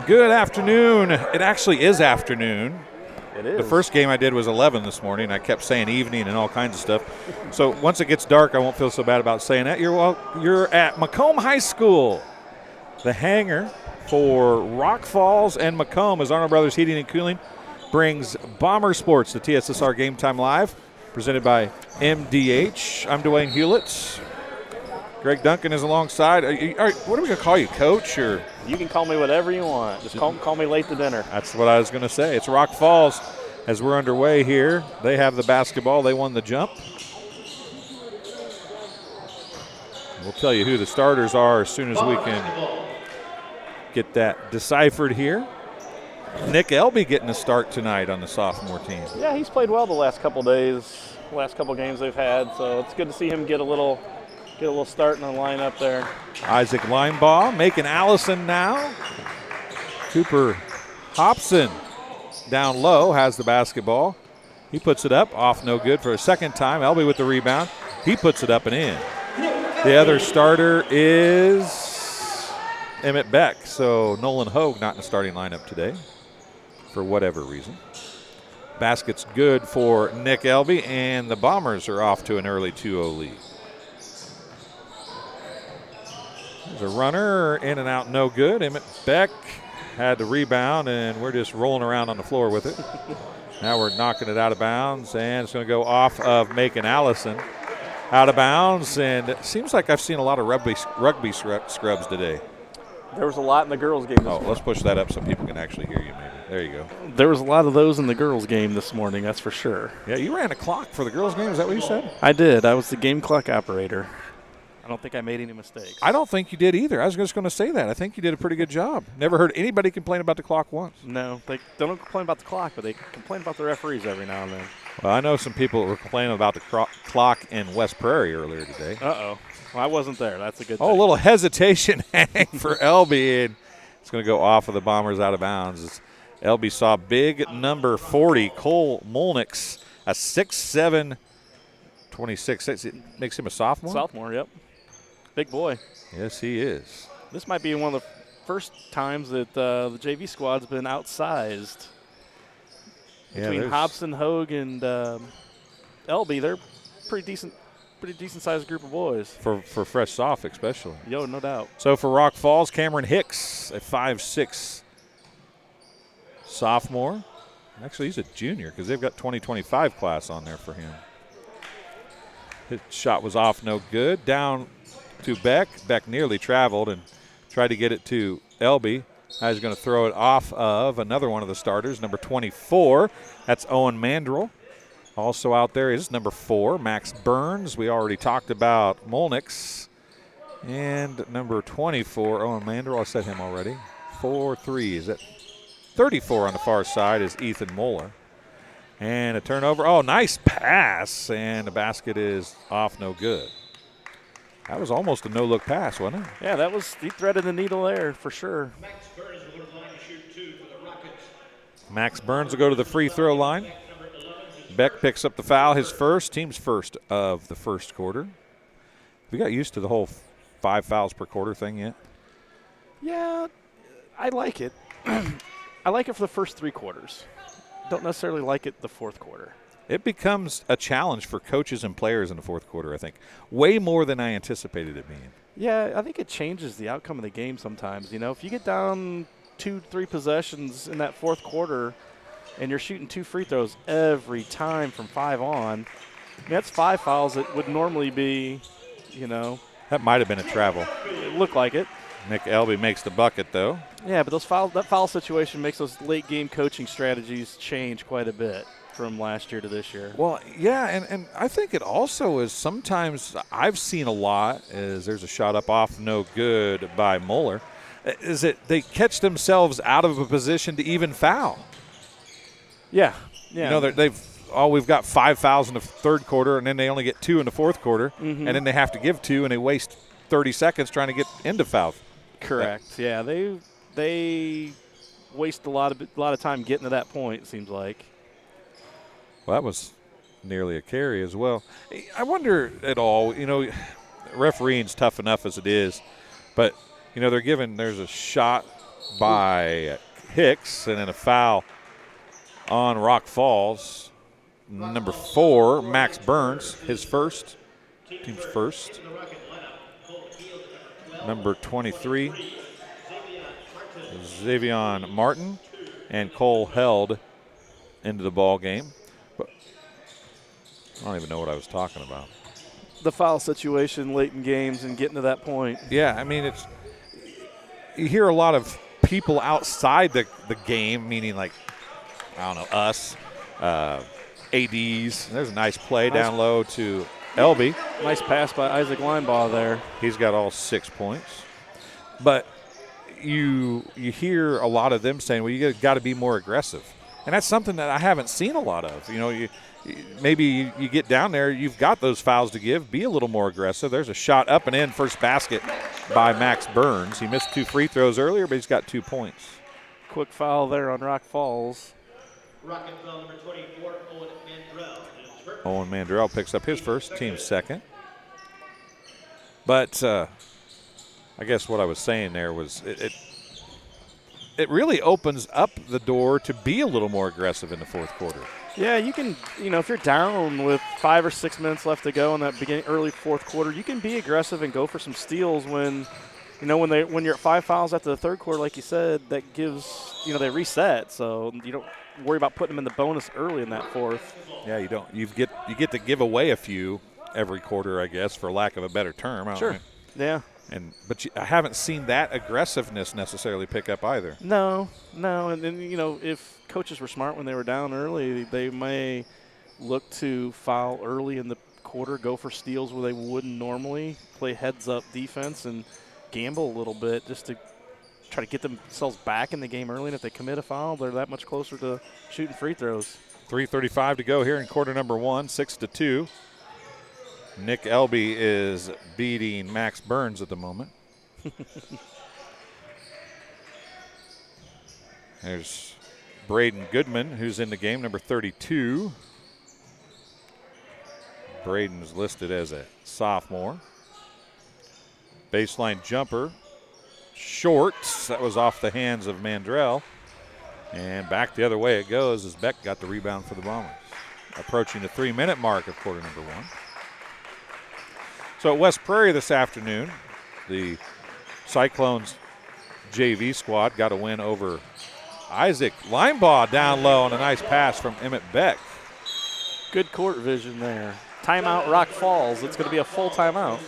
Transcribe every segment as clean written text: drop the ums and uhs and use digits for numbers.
Good afternoon. It actually is afternoon. It is. The first game I did was 11 this morning. I kept saying evening and all kinds of stuff. So once it gets dark, I won't feel so bad about saying that. You're at Macomb High School. The hangar for Rock Falls and Macomb as Arnold Brothers Heating and Cooling brings Bomber Sports to TSSR Game Time Live, presented by MDH. I'm Dwayne Hulett. Greg Duncan is alongside. What are we going to call you, Coach? Or you can call me whatever you want. Just call me late to dinner. That's what I was going to say. It's Rock Falls as we're underway here. They have the basketball. They won the jump. We'll tell you who the starters are as soon as we can get that deciphered here. Nick Elby getting a start tonight on the sophomore team. Yeah, he's played well the last couple days, last couple games they've had. So it's good to see him get a little start in the lineup there. Isaac Linebaugh making Allison now. Cooper Hobson down low has the basketball. He puts it up, off no good for a second time. Elby with the rebound. He puts it up and in. The other starter is Emmett Beck. So Nolan Hogue not in the starting lineup today for whatever reason. Basket's good for Nick Elby, and the Bombers are off to an early 2-0 lead. There's a runner in and out, no good. Emmett Beck had the rebound, and we're just rolling around on the floor with it. Now we're knocking it out of bounds, and it's going to go off of Macon Allison. Out of bounds, and it seems like I've seen a lot of rugby scrubs today. There was a lot in the girls' game this morning. Let's push that up so people can actually hear you maybe. There you go. There was a lot of those in the girls' game this morning, that's for sure. Yeah, you ran a clock for the girls' game. Is that what you said? I did. I was the game clock operator. I don't think I made any mistakes. I don't think you did either. I was just going to say that. I think you did a pretty good job. Never heard anybody complain about the clock once. No, they don't complain about the clock, but they complain about the referees every now and then. Well, I know some people were complaining about the clock in West Prairie earlier today. Uh-oh. Well, I wasn't there. That's a good thing. Oh, a little hesitation for Elby, and it's going to go off of the Bombers out of bounds. Elby saw big number 40, Cole Molnix, a 6'7", 26. It makes him a sophomore? Sophomore, yep. Big boy. Yes, he is. This might be one of the first times that the JV squad's been outsized. Between Hobson, Hogue, and Elby, they're pretty decent sized group of boys. For fresh soph especially. Yo, no doubt. So for Rock Falls, Cameron Hicks, a 5'6" sophomore. Actually, he's a junior because they've got 2025 class on there for him. His shot was off, no good. Down to Beck. Beck nearly traveled and tried to get it to Elby. Now he's going to throw it off of another one of the starters, number 24. That's Owen Mandrill. Also out there is number 4, Max Burns. We already talked about Molnix. And number 24, Owen Mandrill. I said him already. 4-3. Is that 34 on the far side is Ethan Moeller. And a turnover. Oh, nice pass. And the basket is off, no good. That was almost a no-look pass, wasn't it? Yeah, he threaded the needle there for sure. Max Burns will go to the line to shoot 2 for the Rockets. Max Burns will go to the free throw line. Beck picks up the foul, his first, team's first of the first quarter. We got used to the whole 5 fouls per quarter thing yet? Yeah, I like it. I like it for the first 3 quarters. Don't necessarily like it the fourth quarter. It becomes a challenge for coaches and players in the fourth quarter, I think. Way more than I anticipated it being. Yeah, I think it changes the outcome of the game sometimes. You know, if you get down 2-3 possessions in that fourth quarter and you're shooting 2 free throws every time from 5 on, I mean, that's 5 fouls that would normally be, you know. That might have been a travel. It looked like it. Nick Elby makes the bucket, though. Yeah, but that foul situation makes those late-game coaching strategies change quite a bit from last year to this year. Well, yeah, and I think it also is sometimes I've seen a lot is there's a shot up off no good by Moeller, is that they catch themselves out of a position to even foul. Yeah. You know, we've got 5 fouls in the third quarter, and then they only get 2 in the fourth quarter, and then they have to give 2, and they waste 30 seconds trying to get into foul. Correct. Yeah, they waste a lot of time getting to that point, it seems like. Well, that was nearly a carry as well. I wonder at all, you know, refereeing's tough enough as it is, but, you know, there's a shot by Hicks, and then a foul on Rock Falls. Number 4, Max Burns, his first, team's first. Number 23, Xavion Martin, and Cole held into the ball game. But I don't even know what I was talking about. The foul situation late in games and getting to that point. Yeah, I mean, you hear a lot of people outside the game, meaning like, I don't know, us, ADs. There's a nice play down low to Elby. Nice pass by Isaac Linebaugh there. He's got all 6 points. But you hear a lot of them saying, well, you got to be more aggressive. And that's something that I haven't seen a lot of. You know, maybe you get down there, you've got those fouls to give, be a little more aggressive. There's a shot up and in, first basket by Max Burns. He missed 2 free throws earlier, but he's got 2 points. Quick foul there on Rock Falls. Rocket foul number 24, Owen Mandrell. Owen Mandrell picks up his first, team's second. But I guess what I was saying there was it really opens up the door to be a little more aggressive in the fourth quarter. Yeah, you can, if you're down with 5 or 6 minutes left to go in that early fourth quarter, you can be aggressive and go for some steals when you're at 5 fouls after the third quarter, like you said, that gives, they reset. So you don't worry about putting them in the bonus early in that fourth. Yeah, you don't. You get to give away a few every quarter, I guess, for lack of a better term. Sure. Yeah. But I haven't seen that aggressiveness necessarily pick up either. No. And then, if coaches were smart when they were down early, they may look to foul early in the quarter, go for steals where they wouldn't normally, play heads-up defense and gamble a little bit just to try to get themselves back in the game early. And if they commit a foul, they're that much closer to shooting free throws. 3:35 to go here in quarter number 1, 6-2. Nick Elby is beating Max Burns at the moment. There's Braden Goodman, who's in the game, number 32. Braden's listed as a sophomore. Baseline jumper. Short. That was off the hands of Mandrell. And back the other way it goes as Beck got the rebound for the Bombers. Approaching the 3-minute mark of quarter number 1. So at West Prairie this afternoon, the Cyclones JV squad got a win over Isaac Linebaugh down low on a nice pass from Emmett Beck. Good court vision there. Timeout Rock Falls. It's going to be a full timeout.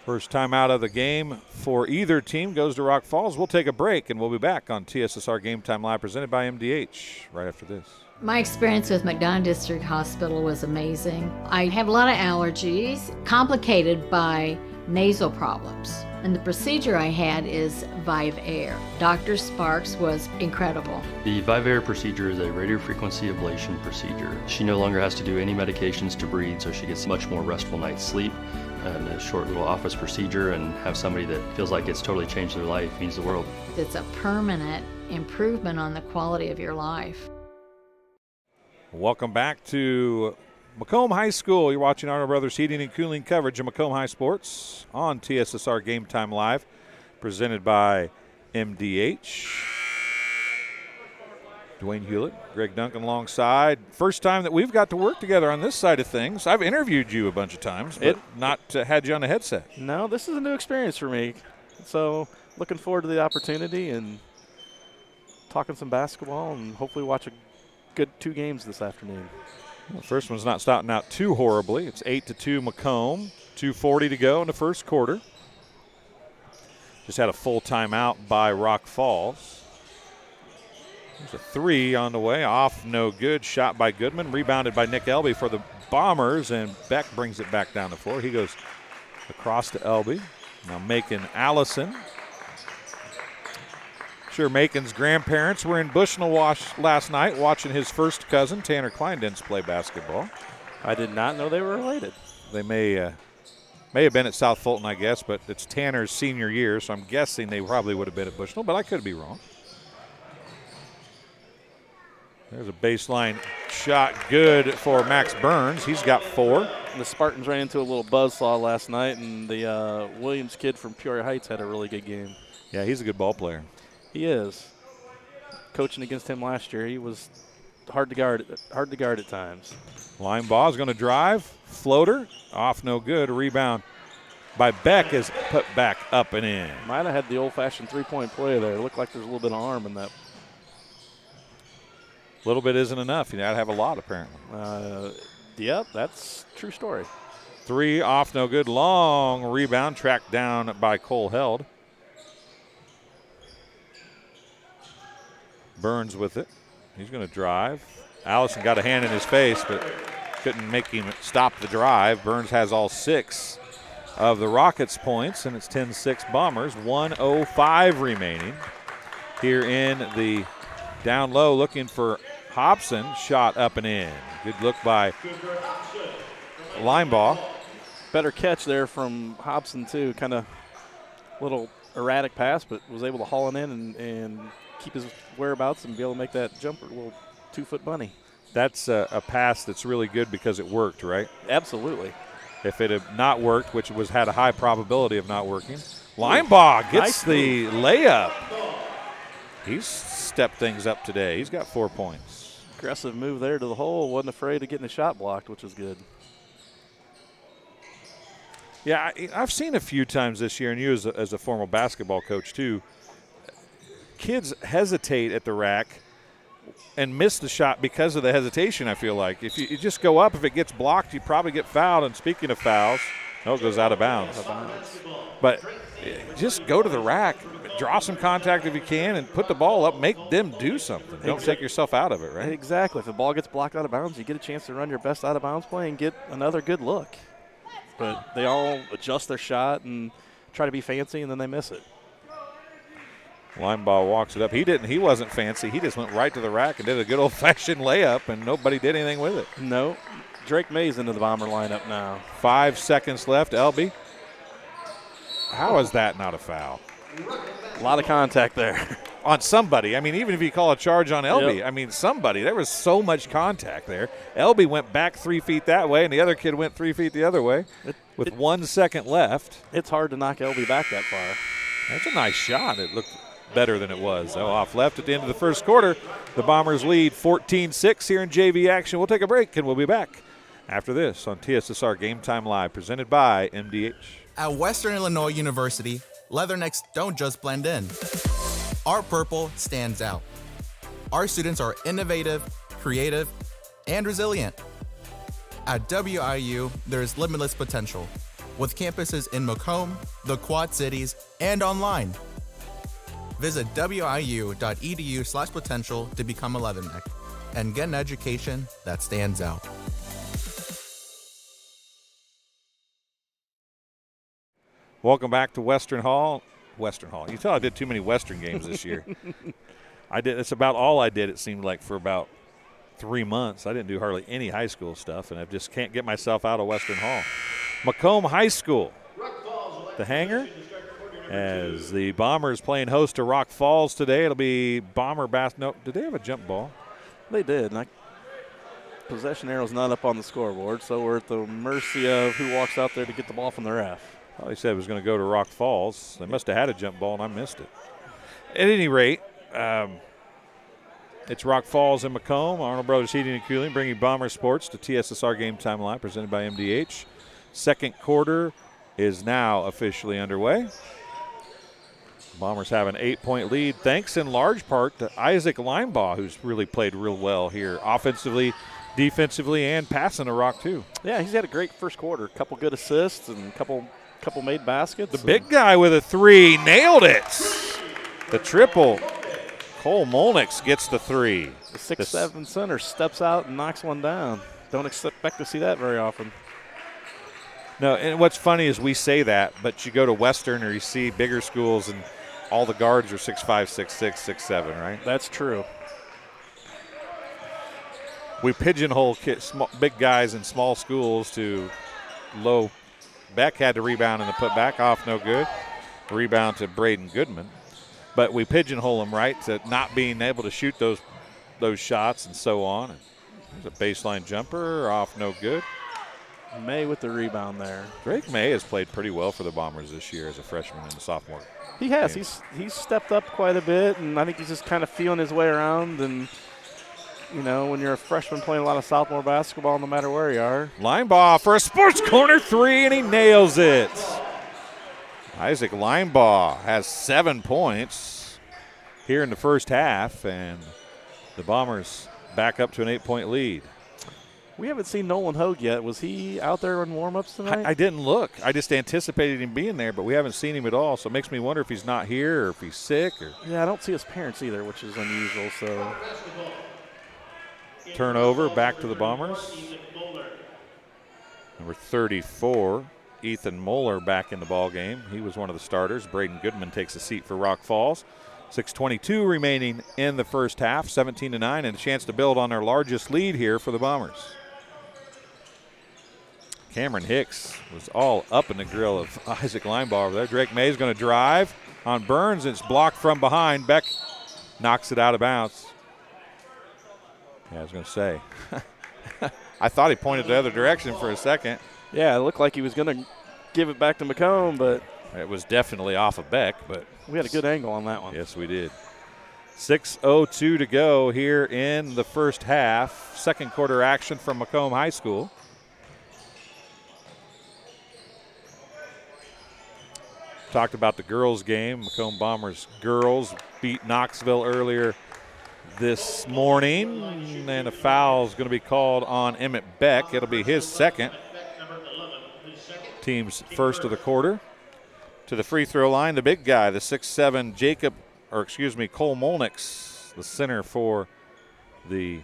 First timeout of the game for either team goes to Rock Falls. We'll take a break, and we'll be back on TSSR Game Time Live presented by MDH right after this. My experience with McDonough District Hospital was amazing. I have a lot of allergies, complicated by nasal problems. And the procedure I had is Vive Air. Dr. Sparks was incredible. The Vive Air procedure is a radiofrequency ablation procedure. She no longer has to do any medications to breathe, so she gets much more restful night's sleep. And a short little office procedure, and have somebody that feels like it's totally changed their life means the world. It's a permanent improvement on the quality of your life. Welcome back to Macomb High School. You're watching Arnold Brothers Heating and Cooling coverage of Macomb High Sports on TSSR Game Time Live, presented by MDH. Dwayne Hulett, Greg Duncan alongside. First time that we've got to work together on this side of things. I've interviewed you a bunch of times, but not had you on the headset. No, this is a new experience for me. So looking forward to the opportunity and talking some basketball and hopefully watch a good 2 games this afternoon. Well, the first one's not starting out too horribly. It's 8-2 Macomb, 2:40 to go in the first quarter. Just had a full timeout by Rock Falls. There's a 3 on the way, off no good. Shot by Goodman, rebounded by Nick Elby for the Bombers, and Beck brings it back down the floor. He goes across to Elby. Now Macon Allison. Sure, Macon's grandparents were in Bushnell last night watching his first cousin, Tanner Kleindens, play basketball. I did not know they were related. They may have been at South Fulton, I guess, but it's Tanner's senior year, so I'm guessing they probably would have been at Bushnell, but I could be wrong. There's a baseline shot, good for Max Burns. He's got 4. The Spartans ran into a little buzzsaw last night, and the Williams kid from Peoria Heights had a really good game. Yeah, he's a good ball player. He is. Coaching against him last year, he was hard to guard at times. Line ball is going to drive. Floater. Off no good. Rebound by Beck is put back up and in. Might have had the old-fashioned three-point play there. It looked like there's a little bit of arm in that. A little bit isn't enough. You got to have a lot, apparently. Yep, that's a true story. 3 off no good. Long rebound tracked down by Cole Held. Burns with it. He's going to drive. Allison got a hand in his face, but couldn't make him stop the drive. Burns has all 6 of the Rockets' points, and it's 10-6 Bombers. 1:05 remaining here in the down low, looking for Hobson. Shot up and in. Good look by Linebaugh. Better catch there from Hobson, too. Kind of little erratic pass, but was able to haul it in and keep his whereabouts and be able to make that jumper, a little 2-foot bunny. That's a pass that's really good because it worked, right? Absolutely. If it had not worked, which had a high probability of not working. Linebaugh gets the layup. He's stepped things up today. He's got 4 points. Aggressive move there to the hole. Wasn't afraid of getting a shot blocked, which was good. Yeah, I've seen a few times this year, and you as a former basketball coach too, kids hesitate at the rack and miss the shot because of the hesitation, I feel like. If you just go up, if it gets blocked, you probably get fouled. And speaking of fouls, it goes out of bounds. But just go to the rack, draw some contact if you can, and put the ball up. Make them do something. Don't take yourself out of it, right? Exactly. If the ball gets blocked out of bounds, you get a chance to run your best out-of-bounds play and get another good look. But they all adjust their shot and try to be fancy, and then they miss it. Linebaugh walks it up. He wasn't fancy. He just went right to the rack and did a good old-fashioned layup, and nobody did anything with it. No. Drake May's into the Bomber lineup now. 5 seconds left. Elby. How is that not a foul? A lot of contact there. On somebody. I mean, even if you call a charge on Elby, Yep. I mean, somebody. There was so much contact there. Elby went back 3 feet that way, and the other kid went 3 feet the other way with 1 second left. It's hard to knock Elby back that far. That's a nice shot. It looked better than it was. So off left at the end of the first quarter. The Bombers lead 14-6 here in JV action. We'll take a break, and we'll be back after this on TSSR Game Time Live, presented by MDH. At Western Illinois University, leathernecks don't just blend in. Our purple stands out. Our students are innovative, creative, and resilient. At WIU, there's limitless potential, with campuses in Macomb, the Quad Cities, and online. Visit wiu.edu/potential to become a leatherneck and get an education that stands out. Welcome back to Western Hall. Western Hall. You tell I did too many Western games this year. It's about all I did, it seemed like, for about 3 months. I didn't do hardly any high school stuff, and I just can't get myself out of Western Hall. Macomb High School, the hangar, as the Bombers playing host to Rock Falls today. It'll be Bomber no, did they have a jump ball? They did. Possession arrow's not up on the scoreboard, so we're at the mercy of who walks out there to get the ball from the ref. Well, they said it was going to go to Rock Falls. They must have had a jump ball, and I missed it. At any rate, it's Rock Falls and Macomb. Arnold Brothers Heating and Cooling bringing Bomber Sports to TSSR Game Time Live, presented by MDH. Second quarter is now officially underway. Bombers have an 8-point lead, thanks in large part to Isaac Linebaugh, who's really played real well here, offensively, defensively, and passing the rock too. Yeah, he's had a great first quarter. A couple good assists and a couple made baskets. The big guy with a 3 nailed it. The triple. Cole Molnix gets the 3. The 6'7" center steps out and knocks one down. Don't expect to see that very often. No, and what's funny is we say that, but you go to Western or you see bigger schools and all the guards are 6'5", 6'6", 6'7", right? That's true. We pigeonhole big guys in small schools to low. Beck had to rebound in the putback, off no good. Rebound to Braden Goodman. But we pigeonhole them, right, to not being able to shoot those shots and so on. And there's a baseline jumper, off no good. May with the rebound there. Drake May has played pretty well for the Bombers this year as a freshman and a sophomore. He has. game. He's stepped up quite a bit, and I think he's just kind of feeling his way around. And, you know, when you're a freshman playing a lot of sophomore basketball, no matter where you are. Linebaugh for a sports corner three, and he nails it. Isaac Linebaugh has 7 points here in the first half, and the Bombers back up to an 8-point lead. We haven't seen Nolan Hogue yet. Was he out there in warm-ups tonight? I didn't look. I just anticipated him being there, but we haven't seen him at all, so it makes me wonder if he's not here or if he's sick. Or Yeah, I don't see his parents either, which is unusual. So turnover back to the Bombers. Number 34, Ethan Moeller, back in the ball game. He was one of the starters. Braden Goodman takes a seat for Rock Falls. 6:22 remaining in the first half, 17-9, and a chance to build on their largest lead here for the Bombers. Cameron Hicks was all up in the grill of Isaac Linebaugh over there. Drake May's going to drive on Burns. It's blocked from behind. Beck knocks it out of bounds. Yeah, I was going to say. I thought he pointed the other direction for a second. yeah, it looked like he was going to give it back to Macomb, but It was definitely off of Beck, but we had a good angle on that one. yes, we did. 6:02 to go here in the first half. Second quarter action from Macomb High School. Talked about the girls' game. Macomb Bombers girls beat Knoxville earlier this morning, and a foul is going to be called on Emmett Beck. It'll be his second. Team's first of the quarter. To the free throw line, the big guy, the 6'7" Cole Molnix, the center for the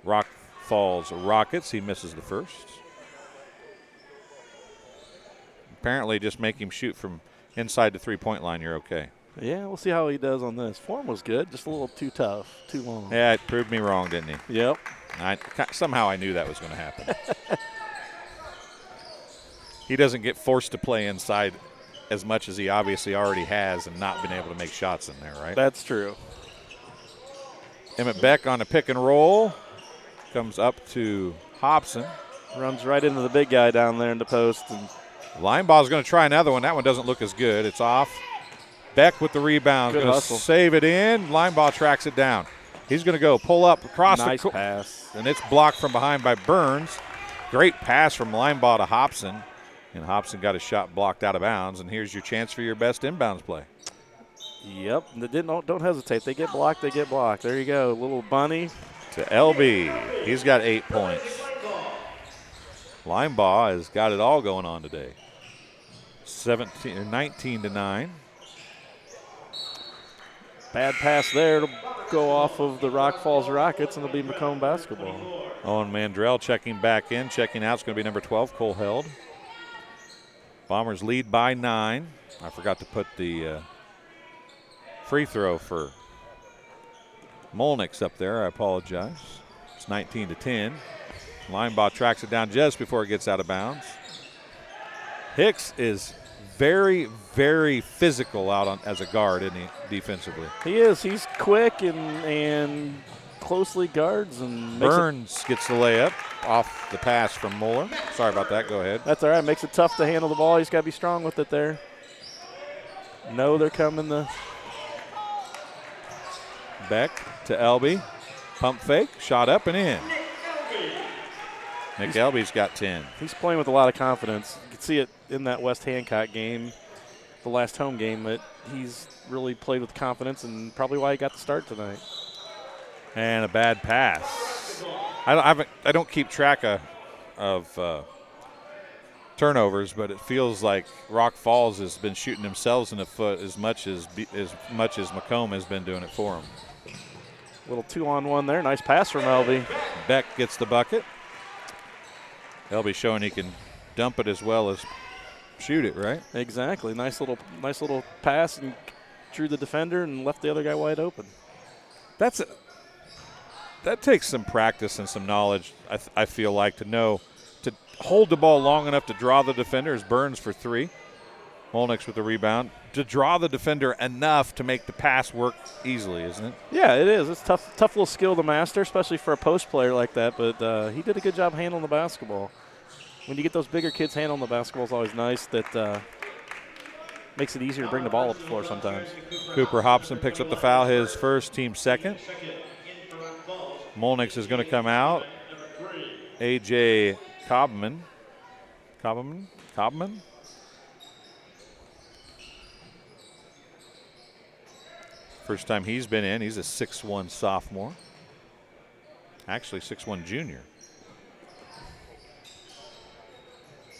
Rock Falls Rockets. He misses the first. Apparently just make him shoot from inside the three-point line, you're okay. Yeah, we'll see how he does on this. Form was good, just a little too tough, too long. Yeah, it proved me wrong, didn't he? Yep. Somehow I knew that was going to happen. He doesn't get forced to play inside as much as he obviously already has and not been able to make shots in there, right? That's true. Emmett Beck on a pick and roll. Comes up to Hobson. Runs right into the big guy down there in the post. And Linebaugh's going to try another one. That one doesn't look as good. It's off. Beck with the rebound. Good Going to hustle. save it in. Linebaugh tracks it down. He's going to go pull up across nice the pass. and it's blocked from behind by Burns. Great pass from Linebaugh to Hobson. And Hobson got a shot blocked out of bounds. And here's your chance for your best inbounds play. Yep. Don't hesitate. They get blocked, they get blocked. There you go. Little bunny. To LB. He's got 8 points. Linebaugh has got it all going on today. 19-9. Bad pass there. It'll go off of the Rock Falls Rockets, and it'll be Macomb basketball. Owen Mandrell checking back in. Checking out is going to be number 12, Cole Held. Bombers lead by 9. I forgot to put the free throw for Molnix up there. I apologize. It's 19-10. Linebaugh tracks it down just before it gets out of bounds. Hicks is very, very physical out on as a guard, isn't he, defensively? He is. He's quick and closely guards. And Burns gets the layup off the pass from Moeller. Sorry about that. Go ahead. That's all right. Makes it tough to handle the ball. He's got to be strong with it there. No, they're coming. Beck to Elby. Pump fake. Shot up and in. Nick Elby's got 10. He's playing with a lot of confidence. You can see it in that West Hancock game, the last home game, that he's really played with confidence and probably why he got the start tonight. And a bad pass. I don't keep track of turnovers, but it feels like Rock Falls has been shooting themselves in the foot as much as Macomb has been doing it for them. Little 2-on-1 there. Nice pass from Elby. Beck gets the bucket. Elby showing he can dump it as well as shoot it, right? Exactly. Nice little pass and drew the defender and left the other guy wide open. That takes some practice and some knowledge, I feel like, to know to hold the ball long enough to draw the defender. As Burns for 3. Molnix with the rebound. To draw the defender enough to make the pass work easily, isn't it? Yeah, it is. It's tough little skill to master, especially for a post player like that. But he did a good job handling the basketball. when you get those bigger kids handling the basketball, it's always nice. That makes it easier to bring the ball up the floor sometimes. Cooper Hobson picks up the foul, his first, team second. Molnix is going to come out. A.J. Cobman. First time he's been in. He's a 6'1" sophomore. Actually, 6'1" junior.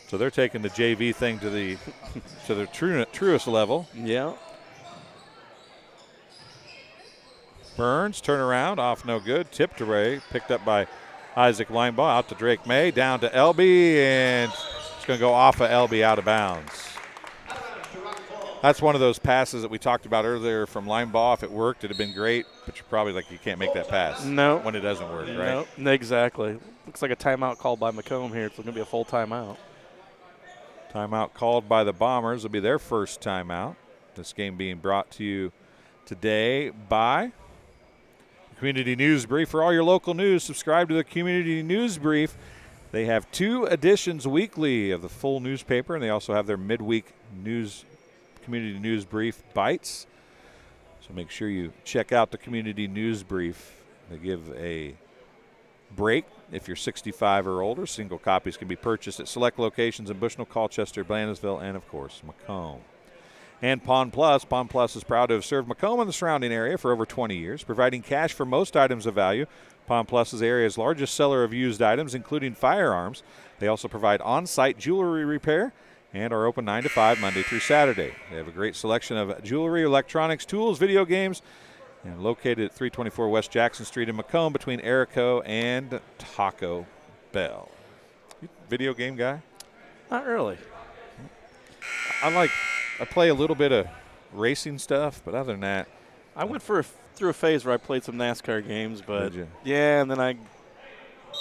So they're taking the JV thing to the truest level. Yeah. Burns, turnaround, off no good. Tipped away, picked up by Isaac Linebaugh. Out to Drake May, down to Elby, and it's going to go off of Elby, out of bounds. That's one of those passes that we talked about earlier from Linebaugh. If it worked, it'd have been great, but you're probably like, you can't make that pass. No. When it doesn't work, right? No, exactly. Looks like a timeout called by Macomb here. It's going to be a full timeout. Timeout called by the Bombers. It'll be their first timeout. This game being brought to you today by Community News Brief. For all your local news, subscribe to the Community News Brief. They have 2 editions weekly of the full newspaper, and they also have their midweek Community News Brief bites. So make sure you check out the Community News Brief. They give a break if you're 65 or older. Single copies can be purchased at select locations in Bushnell, Colchester, Blandesville, and, of course, Macomb. And Pawn Plus. Pawn Plus is proud to have served Macomb and the surrounding area for over 20 years, providing cash for most items of value. Pawn Plus is the area's largest seller of used items, including firearms. They also provide on-site jewelry repair and are open 9 to 5 Monday through Saturday. They have a great selection of jewelry, electronics, tools, video games, and located at 324 West Jackson Street in Macomb between Erico and Taco Bell. You video game guy? Not really. I play a little bit of racing stuff, but other than that. I went through a phase where I played some NASCAR games, but Did you? yeah, and then I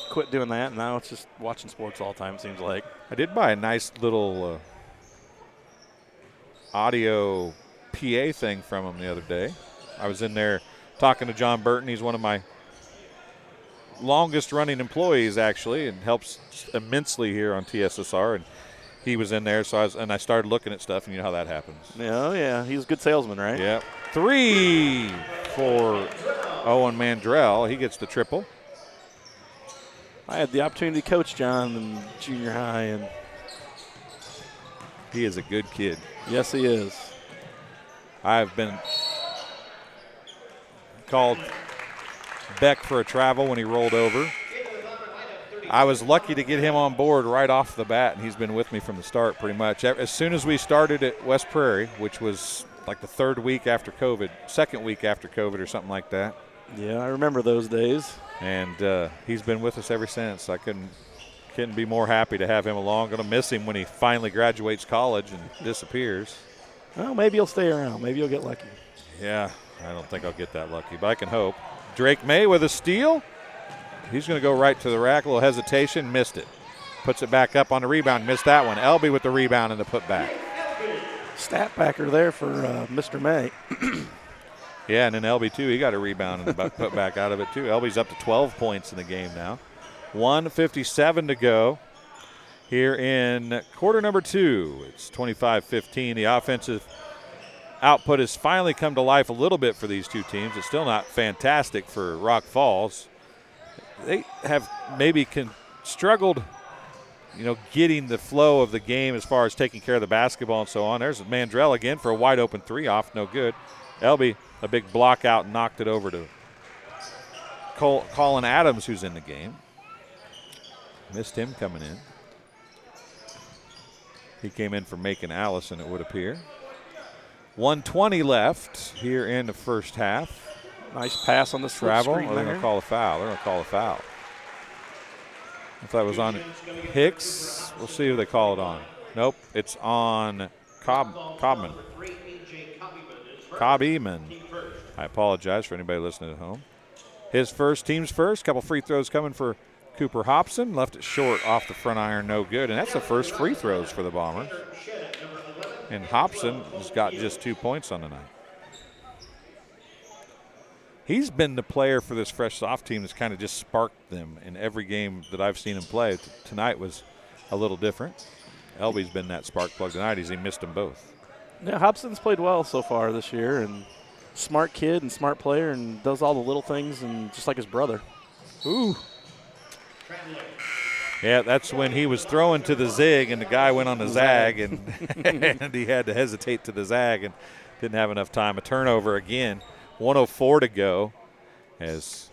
quit doing that, and now it's just watching sports all the time, it seems like. I did buy a nice little audio PA thing from him the other day. I was in there talking to John Burton. He's one of my longest running employees, actually, and helps immensely here on TSSR. And he was in there, so I started looking at stuff, and you know how that happens. Yeah, yeah. He's a good salesman, right? Yep. 3 for Owen Mandrell. He gets the triple. I had the opportunity to coach John in junior high, and he is a good kid. Yes, he is. I've been called Beck for a travel when he rolled over. I was lucky to get him on board right off the bat, and he's been with me from the start pretty much. As soon as we started at West Prairie, which was like the second week after COVID or something like that. Yeah, I remember those days. And he's been with us ever since. I couldn't be more happy to have him along. Going to miss him when he finally graduates college and disappears. Well, maybe he'll stay around. Maybe he'll get lucky. Yeah, I don't think I'll get that lucky, but I can hope. Drake May with a steal. He's going to go right to the rack. A little hesitation, missed it. Puts it back up on the rebound, missed that one. Elby with the rebound and the putback. Stat packer there for Mr. May. Yeah, and then Elby, too. He got a rebound and put back out of it, too. Elby's up to 12 points in the game now. 1:57 to go here in quarter number 2. It's 25-15. The offensive output has finally come to life a little bit for these two teams. It's still not fantastic for Rock Falls. They have maybe struggled, getting the flow of the game as far as taking care of the basketball and so on. There's Mandrell again for a wide-open 3 off, no good. Elby, a big block out, and knocked it over to Colin Adams, who's in the game. Missed him coming in. He came in for Macon Allison, it would appear. 1:20 left here in the first half. Nice pass on the travel. screen. They're going to call a foul. They're going to call a foul. If that was on Hicks, we'll see who they call it on. Nope, it's on Cobman. I apologize for anybody listening at home. His first, team's first. Couple free throws coming for Cooper Hobson. Left it short off the front iron, no good. And that's the first free throws for the Bombers. And Hobson has got just 2 points on the night. He's been the player for this fresh soft team that's kind of just sparked them in every game that I've seen him play. Tonight was a little different. Elby's been that spark plug tonight as he missed them both. Yeah, Hobson's played well so far this year, and smart kid and smart player and does all the little things, and just like his brother. Ooh. Yeah, that's when he was throwing to the zig and the guy went on the zag, and, and he had to hesitate to the zag and didn't have enough time. A turnover again. 1:04 to go as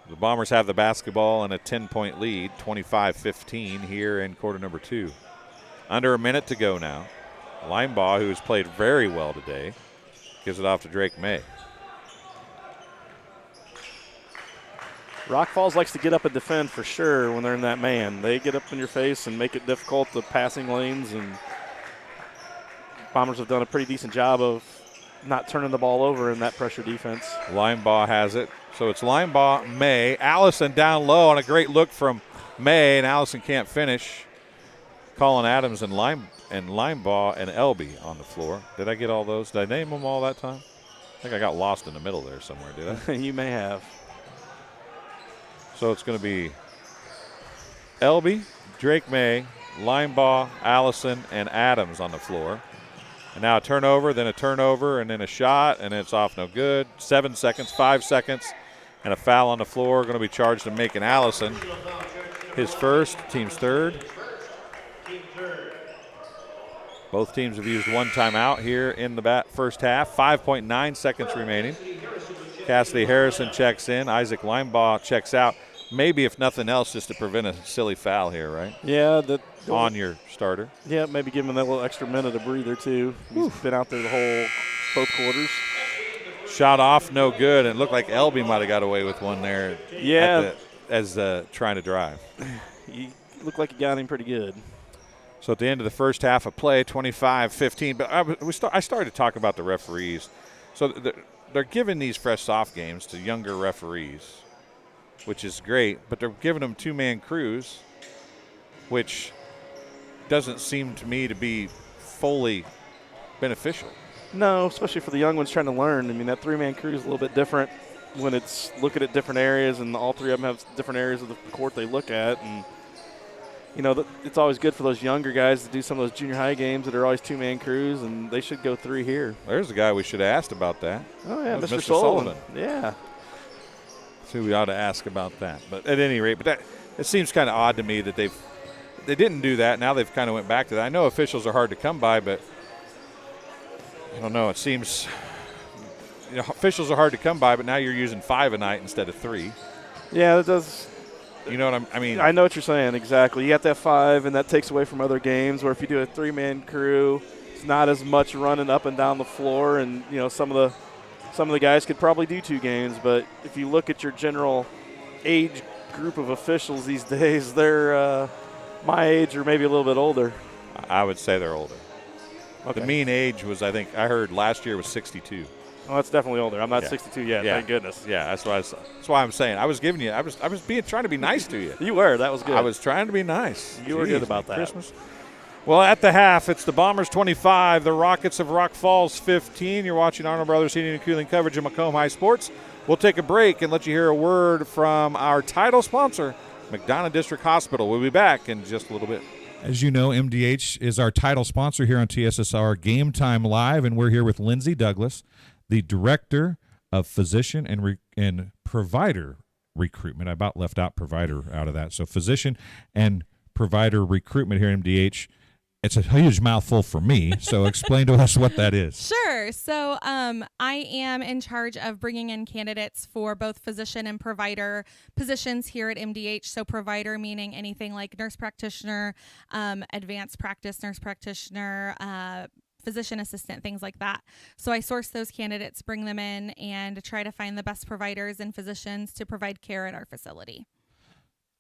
the Bombers have the basketball and a 10-point lead, 25-15 here in quarter number 2. Under a minute to go now. Linebaugh, who has played very well today, gives it off to Drake May. Rock Falls likes to get up and defend for sure when they're in that man. They get up in your face and make it difficult, the passing lanes, and Bombers have done a pretty decent job of not turning the ball over in that pressure defense. Linebaugh has it. So it's Linebaugh, May. Allison down low on a great look from May, and Allison can't finish. Colin Adams and Linebaugh and Elby on the floor. Did I get all those? Did I name them all that time? I think I got lost in the middle there somewhere, did I? You may have. So it's going to be Elby, Drake May, Linebaugh, Allison, and Adams on the floor. And now a turnover, then a turnover, and then a shot, and it's off no good. 7 seconds, 5 seconds, and a foul on the floor. Going to be charged to Macon Allison. His first, team's third. Both teams have used one timeout here in the first half. 5.9 seconds remaining. Cassidy Harrison checks in. Isaac Linebaugh checks out. Maybe, if nothing else, just to prevent a silly foul here, right? Yeah. On your starter. Yeah, maybe give him that little extra minute of breather, too. He's been out there both quarters. Shot off, no good. And it looked like Elby might have got away with one there. Yeah. As trying to drive. He looked like he got him pretty good. So at the end of the first half of play, 25-15. But I started to talk about the referees. So they're giving these fresh soft games to younger referees, which is great, but they're giving them two-man crews, which doesn't seem to me to be fully beneficial. No, especially for the young ones trying to learn. I mean, that three-man crew is a little bit different when it's looking at different areas, and all three of them have different areas of the court they look at. And, you know, it's always good for those younger guys to do some of those junior high games that are always two-man crews, and they should go three here. There's a guy we should have asked about that. Oh, yeah, Mr. Sullivan. Yeah. So we ought to ask about that. But at any rate, it seems kind of odd to me that they didn't do that. Now they've kind of went back to that. I know officials are hard to come by, but I don't know. It seems officials are hard to come by, but now you're using 5 a night instead of 3. Yeah, that does. You know what I mean? I know what you're saying, exactly. You got that 5, and that takes away from other games where if you do a three-man crew, it's not as much running up and down the floor, and, you know, some of the guys could probably do 2 games, but if you look at your general age group of officials these days, they're my age or maybe a little bit older. I would say they're older. Okay. The mean age was, I heard last year was 62. Oh, that's definitely older. I'm not 62 yet. Yeah. Thank goodness. Yeah, that's why I'm saying. I was trying to be nice to you. You were. That was good. I was trying to be nice. You were good about that. Christmas. Well, at the half, it's the Bombers 25, the Rockets of Rock Falls 15. You're watching Arnold Brothers Heating and Cooling coverage of Macomb High Sports. We'll take a break and let you hear a word from our title sponsor, McDonough District Hospital. We'll be back in just a little bit. As you know, MDH is our title sponsor here on TSSR Game Time Live, and we're here with Lindsay Douglas, the Director of Physician and Provider Recruitment. I about left out provider out of that. So physician and provider recruitment here at MDH. It's a huge mouthful for me, so explain to us what that is. Sure. So I am in charge of bringing in candidates for both physician and provider positions here at MDH. So provider meaning anything like nurse practitioner, advanced practice nurse practitioner, physician assistant, things like that. So I source those candidates, bring them in, and try to find the best providers and physicians to provide care at our facility.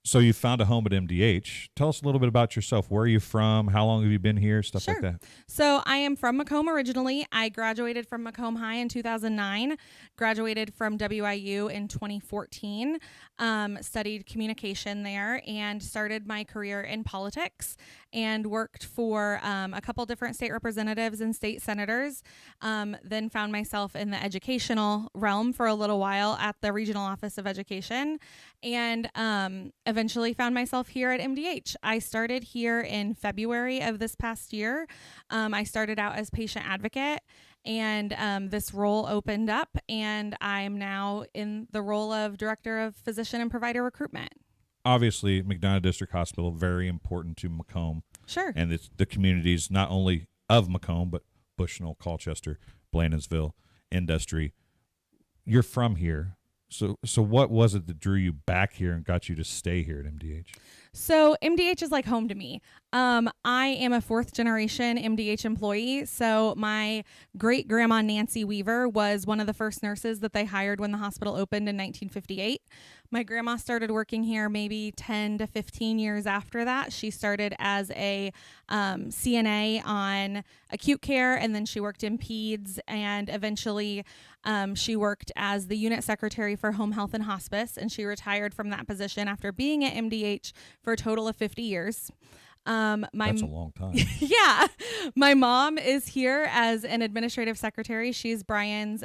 So you found a home at MDH. Tell us a little bit about yourself. Where are you from? How long have you been here? Stuff like that. So I am from Macomb originally. I graduated from Macomb High in 2009, graduated from WIU in 2014, studied communication there, and started my career in politics. and worked for a couple different state representatives and state senators. Then found myself in the educational realm for a little while at the Regional Office of Education, and eventually found myself here at MDH. I started here in February of this past year. I started out as patient advocate, and this role opened up, and I'm now in the role of Director of Physician and Provider Recruitment. Obviously, McDonough District Hospital, very important to Macomb. Sure. And it's the communities not only of Macomb, but Bushnell, Colchester, Blandonsville, Industry. You're from here. So what was it that drew you back here and got you to stay here at MDH? So MDH is like home to me. I am a fourth generation MDH employee. So my great grandma Nancy Weaver was one of the first nurses that they hired when the hospital opened in 1958. My grandma started working here maybe 10 to 15 years after that. She started as a CNA on acute care, and then she worked in peds, and eventually she worked as the unit secretary for home health and hospice, and she retired from that position after being at MDH for a total of 50 years. That's a long time. Yeah. My mom is here as an administrative secretary. She's Brian's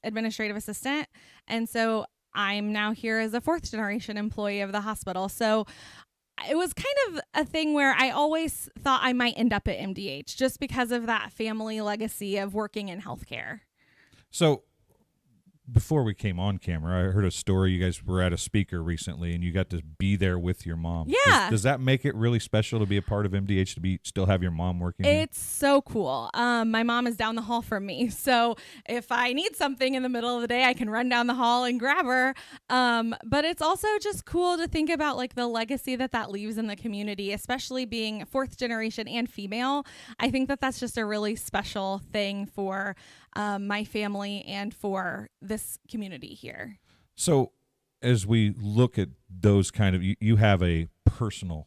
administrative assistant. And so I'm now here as a fourth generation employee of the hospital. So it was kind of a thing where I always thought I might end up at MDH just because of that family legacy of working in healthcare. So before we came on camera, I heard a story. You guys were at a speaker recently, and you got to be there with your mom. Yeah. Does that make it really special to be a part of MDH, to still have your mom working here? It's so cool. My mom is down the hall from me. So if I need something in the middle of the day, I can run down the hall and grab her. But it's also just cool to think about like the legacy that leaves in the community, especially being fourth generation and female. I think that's just a really special thing for my family and for this community here. So as we look at those kind of, you have a personal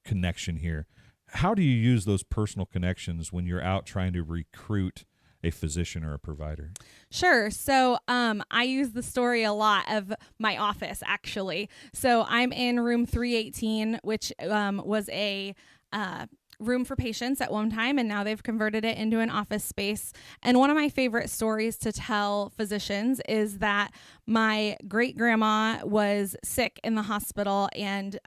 connection here. How do you use those personal connections when you're out trying to recruit a physician or a provider? Sure. So I use the story a lot of my office, actually. So I'm in room 318, which was a room for patients at one time, and now they've converted it into an office space. And one of my favorite stories to tell physicians is that my great grandma was sick in the hospital and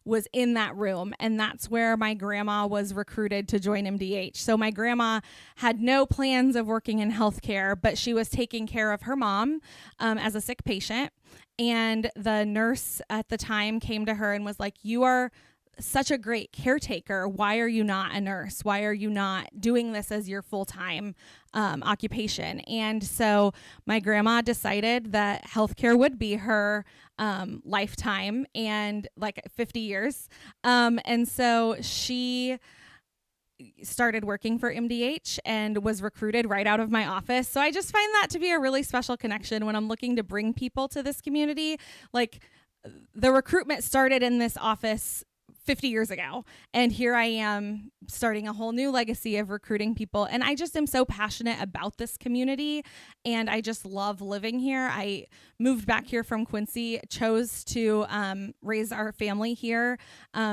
was in that room, and that's where my grandma was recruited to join MDH. So my grandma had no plans of working in healthcare, but she was taking care of her mom as a sick patient, and the nurse at the time came to her and was like, "You are such a great caretaker. Why are you not a nurse? Why are you not doing this as your full-time occupation?" And so my grandma decided that healthcare would be her lifetime and like 50 years. And so she started working for MDH and was recruited right out of my office. So I just find that to be a really special connection when I'm looking to bring people to this community. Like the recruitment started in this office 50 years ago. And here I am starting a whole new legacy of recruiting people. And I just am so passionate about this community. And I just love living here. I moved back here from Quincy, chose to raise our family here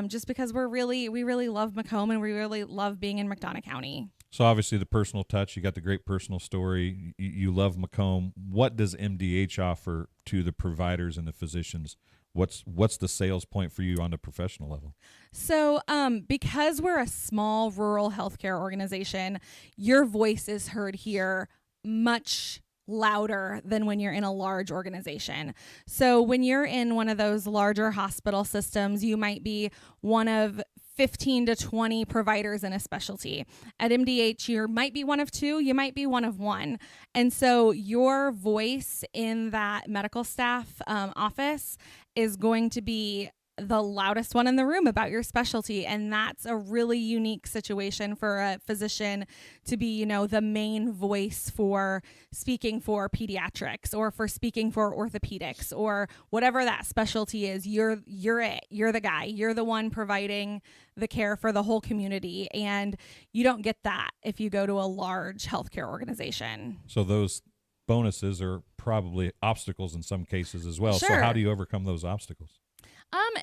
just because we really love Macomb and we really love being in McDonough County. So obviously the personal touch, you got the great personal story. You love Macomb. What does MDH offer to the providers and the physicians? What's the sales point for you on the professional level? So because we're a small rural healthcare organization, your voice is heard here much louder than when you're in a large organization. So when you're in one of those larger hospital systems, you might be one of 15 to 20 providers in a specialty. At MDH, you might be one of two, you might be one of one. And so your voice in that medical staff office is going to be the loudest one in the room about your specialty. And that's a really unique situation for a physician to be, the main voice for speaking for pediatrics or for speaking for orthopedics or whatever that specialty is. You're it. You're the guy. You're the one providing the care for the whole community. And you don't get that if you go to a large healthcare organization. So those bonuses are probably obstacles in some cases as well. Sure. So how do you overcome those obstacles?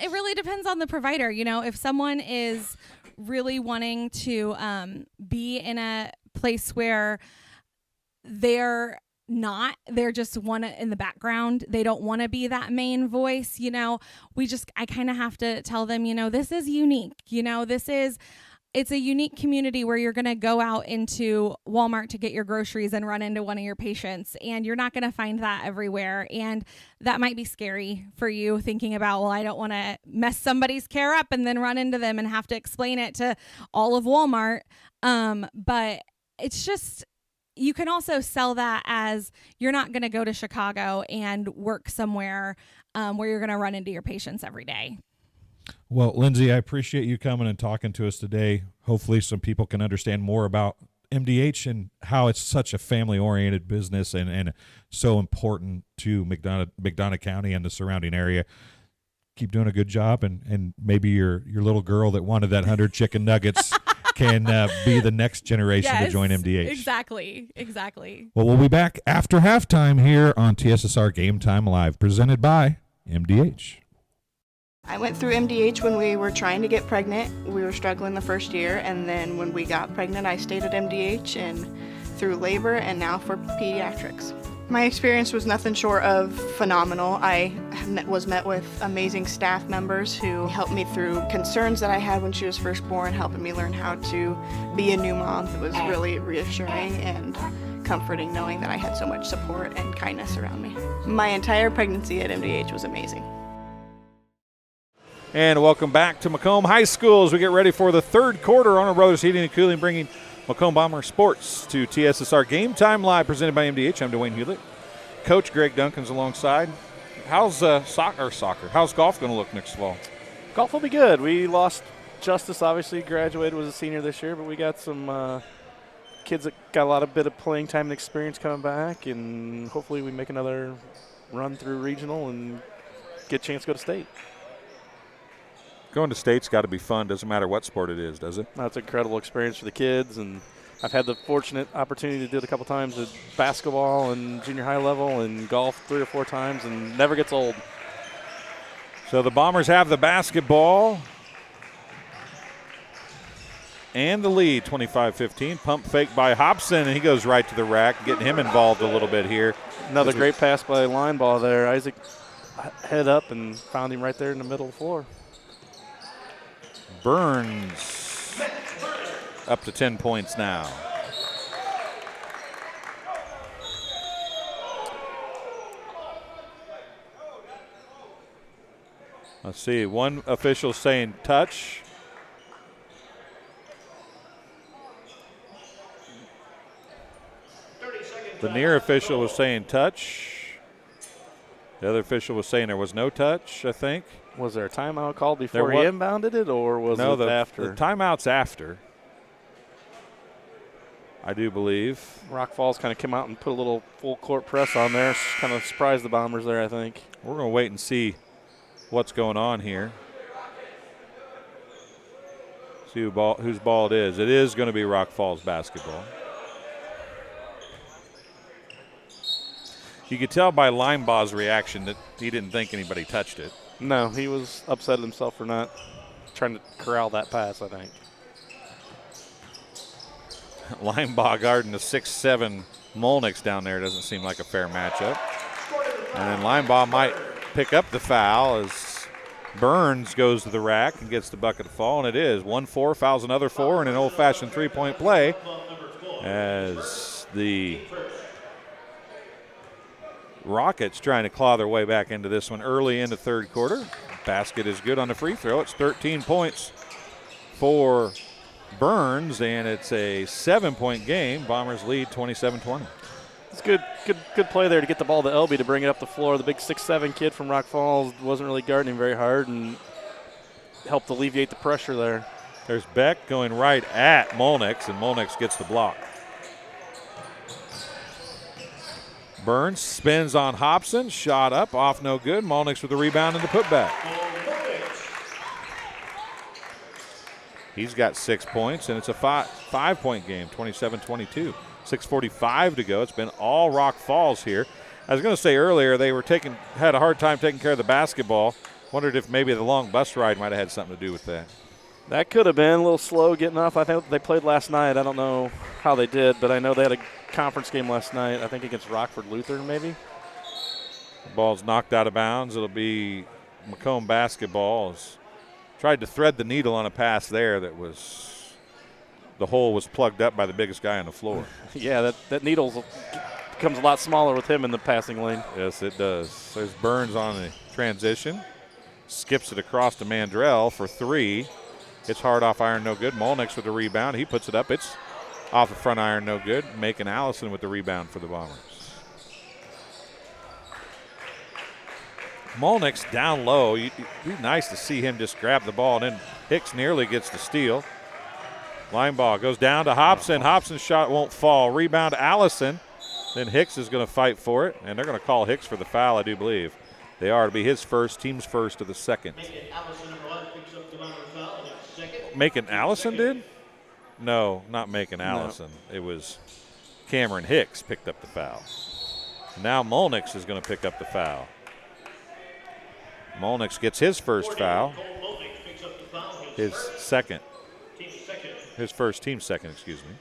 It really depends on the provider. If someone is really wanting to be in a place where they're just in the background. They don't want to be that main voice. I kind of have to tell them, this is unique. It's a unique community where you're going to go out into Walmart to get your groceries and run into one of your patients, and you're not going to find that everywhere. And that might be scary for you, thinking about, well, I don't want to mess somebody's care up and then run into them and have to explain it to all of Walmart. But it's just, you can also sell that as you're not going to go to Chicago and work somewhere where you're going to run into your patients every day. Well, Lindsay, I appreciate you coming and talking to us today. Hopefully some people can understand more about MDH and how it's such a family-oriented business and so important to McDonough County and the surrounding area. Keep doing a good job, and maybe your little girl that wanted that 100 chicken nuggets can be the next generation to join MDH. Exactly. Well, we'll be back after halftime here on TSSR Game Time Live, presented by MDH. I went through MDH when we were trying to get pregnant. We were struggling the first year, and then when we got pregnant, I stayed at MDH and through labor and now for pediatrics. My experience was nothing short of phenomenal. I was met with amazing staff members who helped me through concerns that I had when she was first born, helping me learn how to be a new mom. It was really reassuring and comforting knowing that I had so much support and kindness around me. My entire pregnancy at MDH was amazing. And welcome back to Macomb High School as we get ready for the third quarter. Honor Brothers Heating and Cooling bringing Macomb Bomber Sports to TSSR Game Time Live, presented by MDH. I'm Dwayne Hulett. Coach Greg Duncan's alongside. How's soccer? How's golf going to look next fall? Golf will be good. We lost Justice, obviously, graduated, was a senior this year, but we got some kids that got a bit of playing time and experience coming back, and hopefully we make another run through regional and get a chance to go to state. Going to state's got to be fun. Doesn't matter what sport it is, does it? That's an incredible experience for the kids, and I've had the fortunate opportunity to do it a couple times at basketball and junior high level and golf 3 or 4 times, and never gets old. So the Bombers have the basketball and the lead, 25-15. Pump fake by Hobson, and he goes right to the rack, getting him involved a little bit here. Another great pass by line ball there. Isaac head up and found him right there in the middle of the floor. Burns up to 10 points now. Let's see, one official saying touch. The near official was saying touch. The other official was saying there was no touch, I think. Was there a timeout called before he inbounded it, or was it after? The timeout's after, I do believe. Rock Falls kind of came out and put a little full court press on there. Kind of surprised the Bombers there, I think. We're going to wait and see what's going on here. See whose ball it is. It is going to be Rock Falls basketball. You could tell by Limebaugh's reaction that he didn't think anybody touched it. No, he was upset at himself for not trying to corral that pass, I think. Linebaugh guarding the 6'7" Molnix down there doesn't seem like a fair matchup. And then Linebaugh might pick up the foul as Burns goes to the rack and gets the bucket to fall, and it is 1-4, fouls another 4, and an old-fashioned three-point play as the Rockets trying to claw their way back into this one early in the third quarter. Basket is good on the free throw. It's 13 points for Burns, and it's a 7-point game. Bombers lead 27-20. It's good play there to get the ball to Elby to bring it up the floor. The big 6'7" kid from Rock Falls wasn't really guarding him very hard and helped alleviate the pressure there. There's Beck going right at Molnix, and Molnix gets the block. Burns spins on Hobson, shot up, off no good. Molnix with the rebound and the putback. He's got 6 points, and it's a 5-point game, 27-22. 6:45 to go. It's been all Rock Falls here. I was going to say earlier they had a hard time taking care of the basketball. Wondered if maybe the long bus ride might have had something to do with that. That could have been a little slow getting off. I think they played last night. I don't know how they did, but I know they had a conference game last night, I think against Rockford Luther maybe. The ball's knocked out of bounds. It'll be Macomb basketball. Tried to thread the needle on a pass there that was – the hole was plugged up by the biggest guy on the floor. Yeah, that needle becomes a lot smaller with him in the passing lane. Yes, it does. There's Burns on the transition. Skips it across to Mandrell for three. It's hard off iron, no good. Molnix with the rebound. He puts it up. It's off the front iron, no good. Macon Allison with the rebound for the Bombers. Molnix down low. It'd be nice to see him just grab the ball, and then Hicks nearly gets the steal. Line ball goes down to Hobson. Hobson's shot won't fall. Rebound Allison. Then Hicks is going to fight for it, and they're going to call Hicks for the foul, I do believe. They are to be his first, team's first of the second. Macon Allison did? No, not Macon Allison. No. It was Cameron Hicks picked up the foul. Now Molnix is going to pick up the foul. Molnix gets his first foul. His second. His first, team second, excuse me.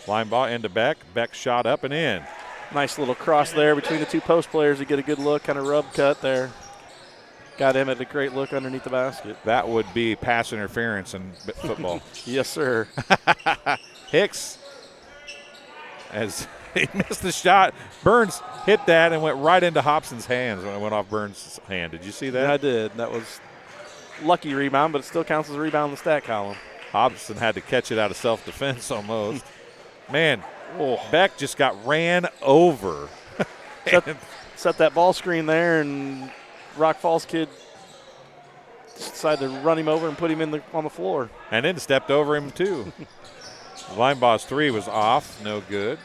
Line ball into Beck. Beck shot up and in. Nice little cross there between the two post players to get a good look, kind of rub cut there. Got him at a great look underneath the basket. That would be pass interference in football. Yes, sir. Hicks, as he missed the shot, Burns hit that and went right into Hobson's hands when it went off Burns' hand. Did you see that? Yeah, I did. That was lucky rebound, but it still counts as a rebound in the stat column. Hobson had to catch it out of self-defense almost. Man, Beck just got ran over. Set that ball screen there, and Rock Falls kid decided to run him over and put him on the floor. And then stepped over him, too. Line boss three was off. No good.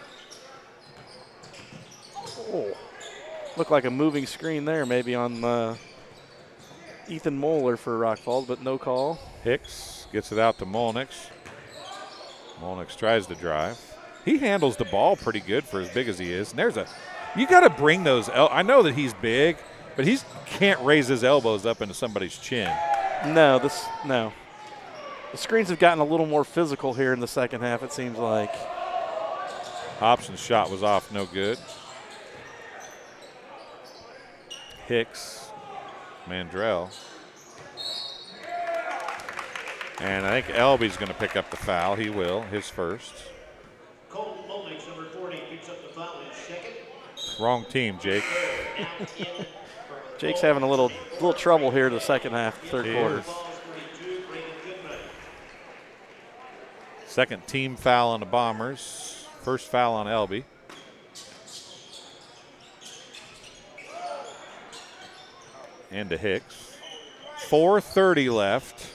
Oh, looked like a moving screen there maybe on Ethan Moeller for Rock Falls, but no call. Hicks gets it out to Molnix. Molnix tries to drive. He handles the ball pretty good for as big as he is. And you got to bring those. I know that he's big, but he can't raise his elbows up into somebody's chin. No. The screens have gotten a little more physical here in the second half, it seems like. Hobson's shot was off, no good. Hicks, Mandrell. And I think Elby's going to pick up the foul. He will, his first. Cole Molnix, number 40, picks up the foul, his second. Wrong team, Jake. Jake's having a little trouble here in the second half, third quarter. Second team foul on the Bombers. First foul on Elby. And to Hicks. 4:30 left.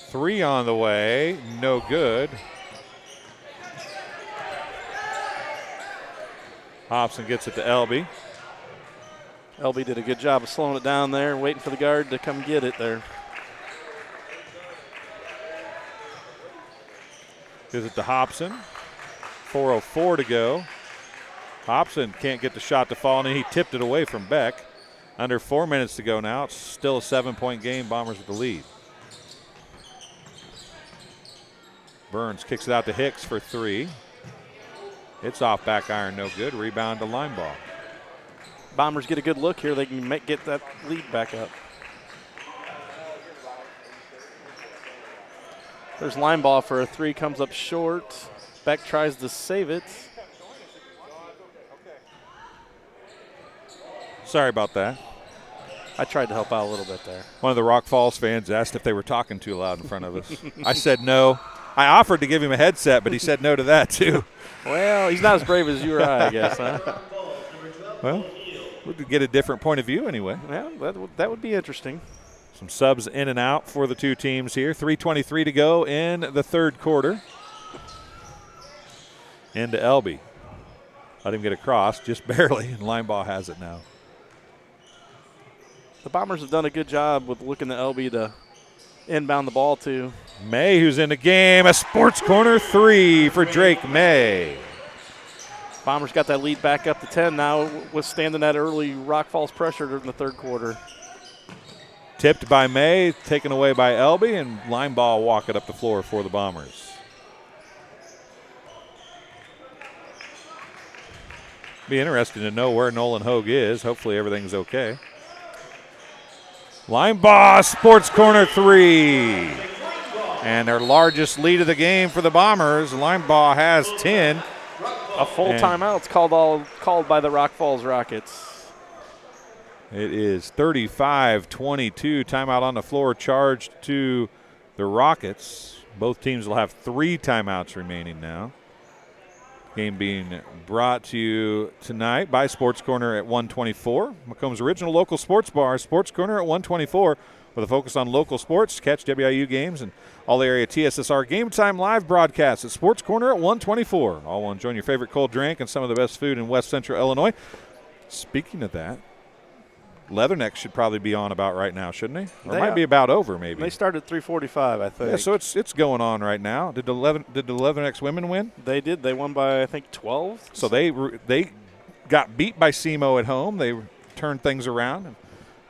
Three on the way, no good. Hobson gets it to Elby. Elby did a good job of slowing it down there and waiting for the guard to come get it there. Gives it to Hobson. 4:04 to go. Hobson can't get the shot to fall, and he tipped it away from Beck. Under 4 minutes to go now. It's still a 7-point game. Bombers with the lead. Burns kicks it out to Hicks for three. It's off back iron, no good. Rebound to line ball. Bombers get a good look here. They can get that lead back up. There's line ball for a three, comes up short. Beck tries to save it. Sorry about that. I tried to help out a little bit there. One of the Rock Falls fans asked if they were talking too loud in front of us. I said no. I offered to give him a headset, but he said no to that, too. Well, he's not as brave as you or I guess, huh? Well, we could get a different point of view anyway. Yeah, that would be interesting. Some subs in and out for the two teams here. 3:23 to go in the third quarter. Into Elby. Let him get across, just barely, and Linebaugh has it now. The Bombers have done a good job with looking to Elby to inbound the ball to. May, who's in the game. A sports corner three for Drake May. Bombers got that lead back up to 10 now, withstanding that early Rock Falls pressure in the third quarter. Tipped by May, taken away by Elby, and line ball walking up the floor for the Bombers. Be interesting to know where Nolan Hogue is. Hopefully everything's okay. Line ball, Sports Corner 3. And their largest lead of the game for the Bombers. Line ball has 10. A full timeout's called by the Rock Falls Rockets. It is 35-22. Timeout on the floor charged to the Rockets. Both teams will have 3 timeouts remaining now. Game being brought to you tonight by Sports Corner at 124. Macomb's original local sports bar, Sports Corner at 124, with a focus on local sports. Catch WIU games and all area TSSR Game Time live broadcasts at Sports Corner at 124. All will enjoy your favorite cold drink and some of the best food in West Central Illinois. Speaking of that, Leatherneck should probably be on about right now, shouldn't he? Or it might be about over, maybe. They started 3:45, I think. Yeah, so it's going on right now. Did the Leathernecks women win? They did. They won by, I think, 12. So they got beat by SEMO at home. They turned things around and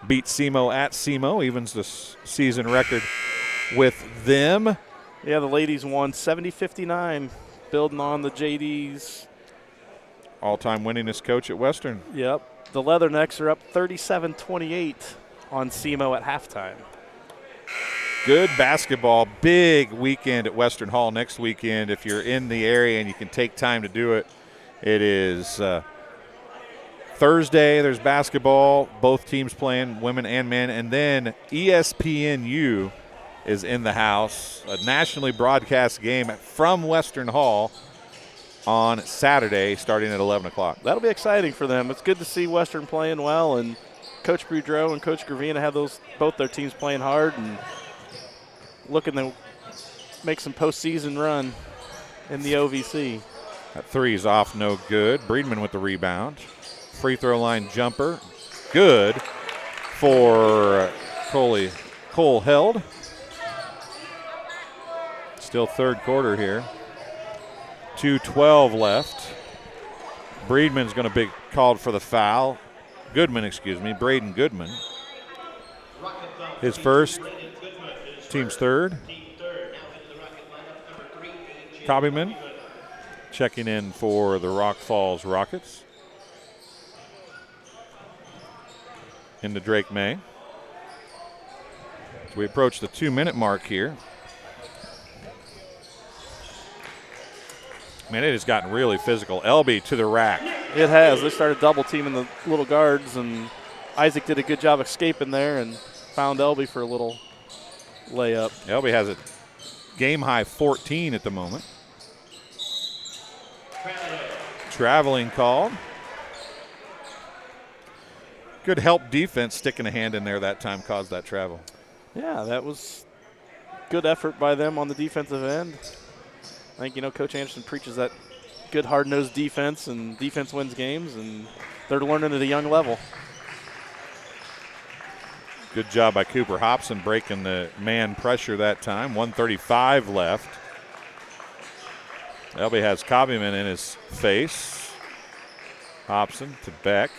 beat SEMO at SEMO, evens the season record with them. Yeah, the ladies won 70-59, building on the JD's all-time winningest coach at Western. Yep. The Leathernecks are up 37-28 on SEMO at halftime. Good basketball. Big weekend at Western Hall next weekend. If you're in the area and you can take time to do it, it is Thursday. There's basketball. Both teams playing, women and men. And then ESPNU is in the house. A nationally broadcast game from Western Hall on Saturday starting at 11 o'clock. That'll be exciting for them. It's good to see Western playing well, and Coach Boudreau and Coach Gravina have both their teams playing hard and looking to make some postseason run in the OVC. That three is off, no good. Breedman with the rebound. Free throw line jumper, good for Cole Held. Still third quarter here. 2:12 left. Breedman's going to be called for the foul. Braden Goodman. His first, team's third. Cobbyman checking in for the Rock Falls Rockets. Into Drake May. As we approach the 2-minute mark here. Man, it has gotten really physical. Elby to the rack. It has. They started double teaming the little guards, and Isaac did a good job escaping there and found Elby for a little layup. Elby has a game-high 14 at the moment. Traveling called. Good help defense, sticking a hand in there that time caused that travel. Yeah, that was good effort by them on the defensive end. I think, Coach Anderson preaches that good hard-nosed defense, and defense wins games, and they're learning at a young level. Good job by Cooper Hobson breaking the man pressure that time. 1:35 left. Elby has Cobbyman in his face. Hobson to Beck.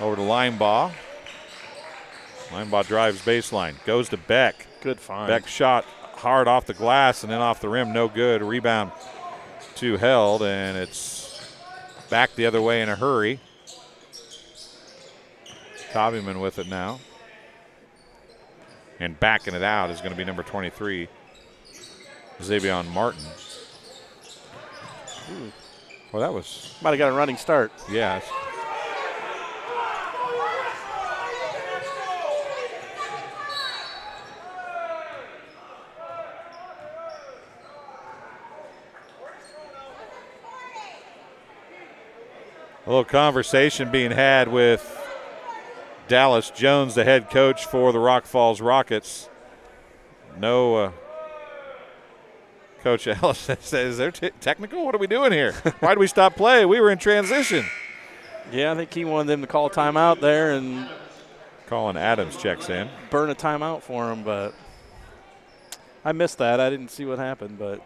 Over to Linebaugh. Linebaugh drives baseline. Goes to Beck. Good find. Beck shot hard off the glass and then off the rim. No good. Rebound to Held, and it's back the other way in a hurry. Cobbyman with it now. And backing it out is going to be number 23, Xavier Martin. Ooh. Well, that was. Might have got a running start. Yeah. A little conversation being had with Dallas Jones, the head coach for the Rock Falls Rockets. No, Coach Ellis says, is there technical? What are we doing here? Why did we stop play? We were in transition. Yeah, I think he wanted them to call a timeout there, and Colin Adams checks in. Burn a timeout for him, but I missed that. I didn't see what happened, but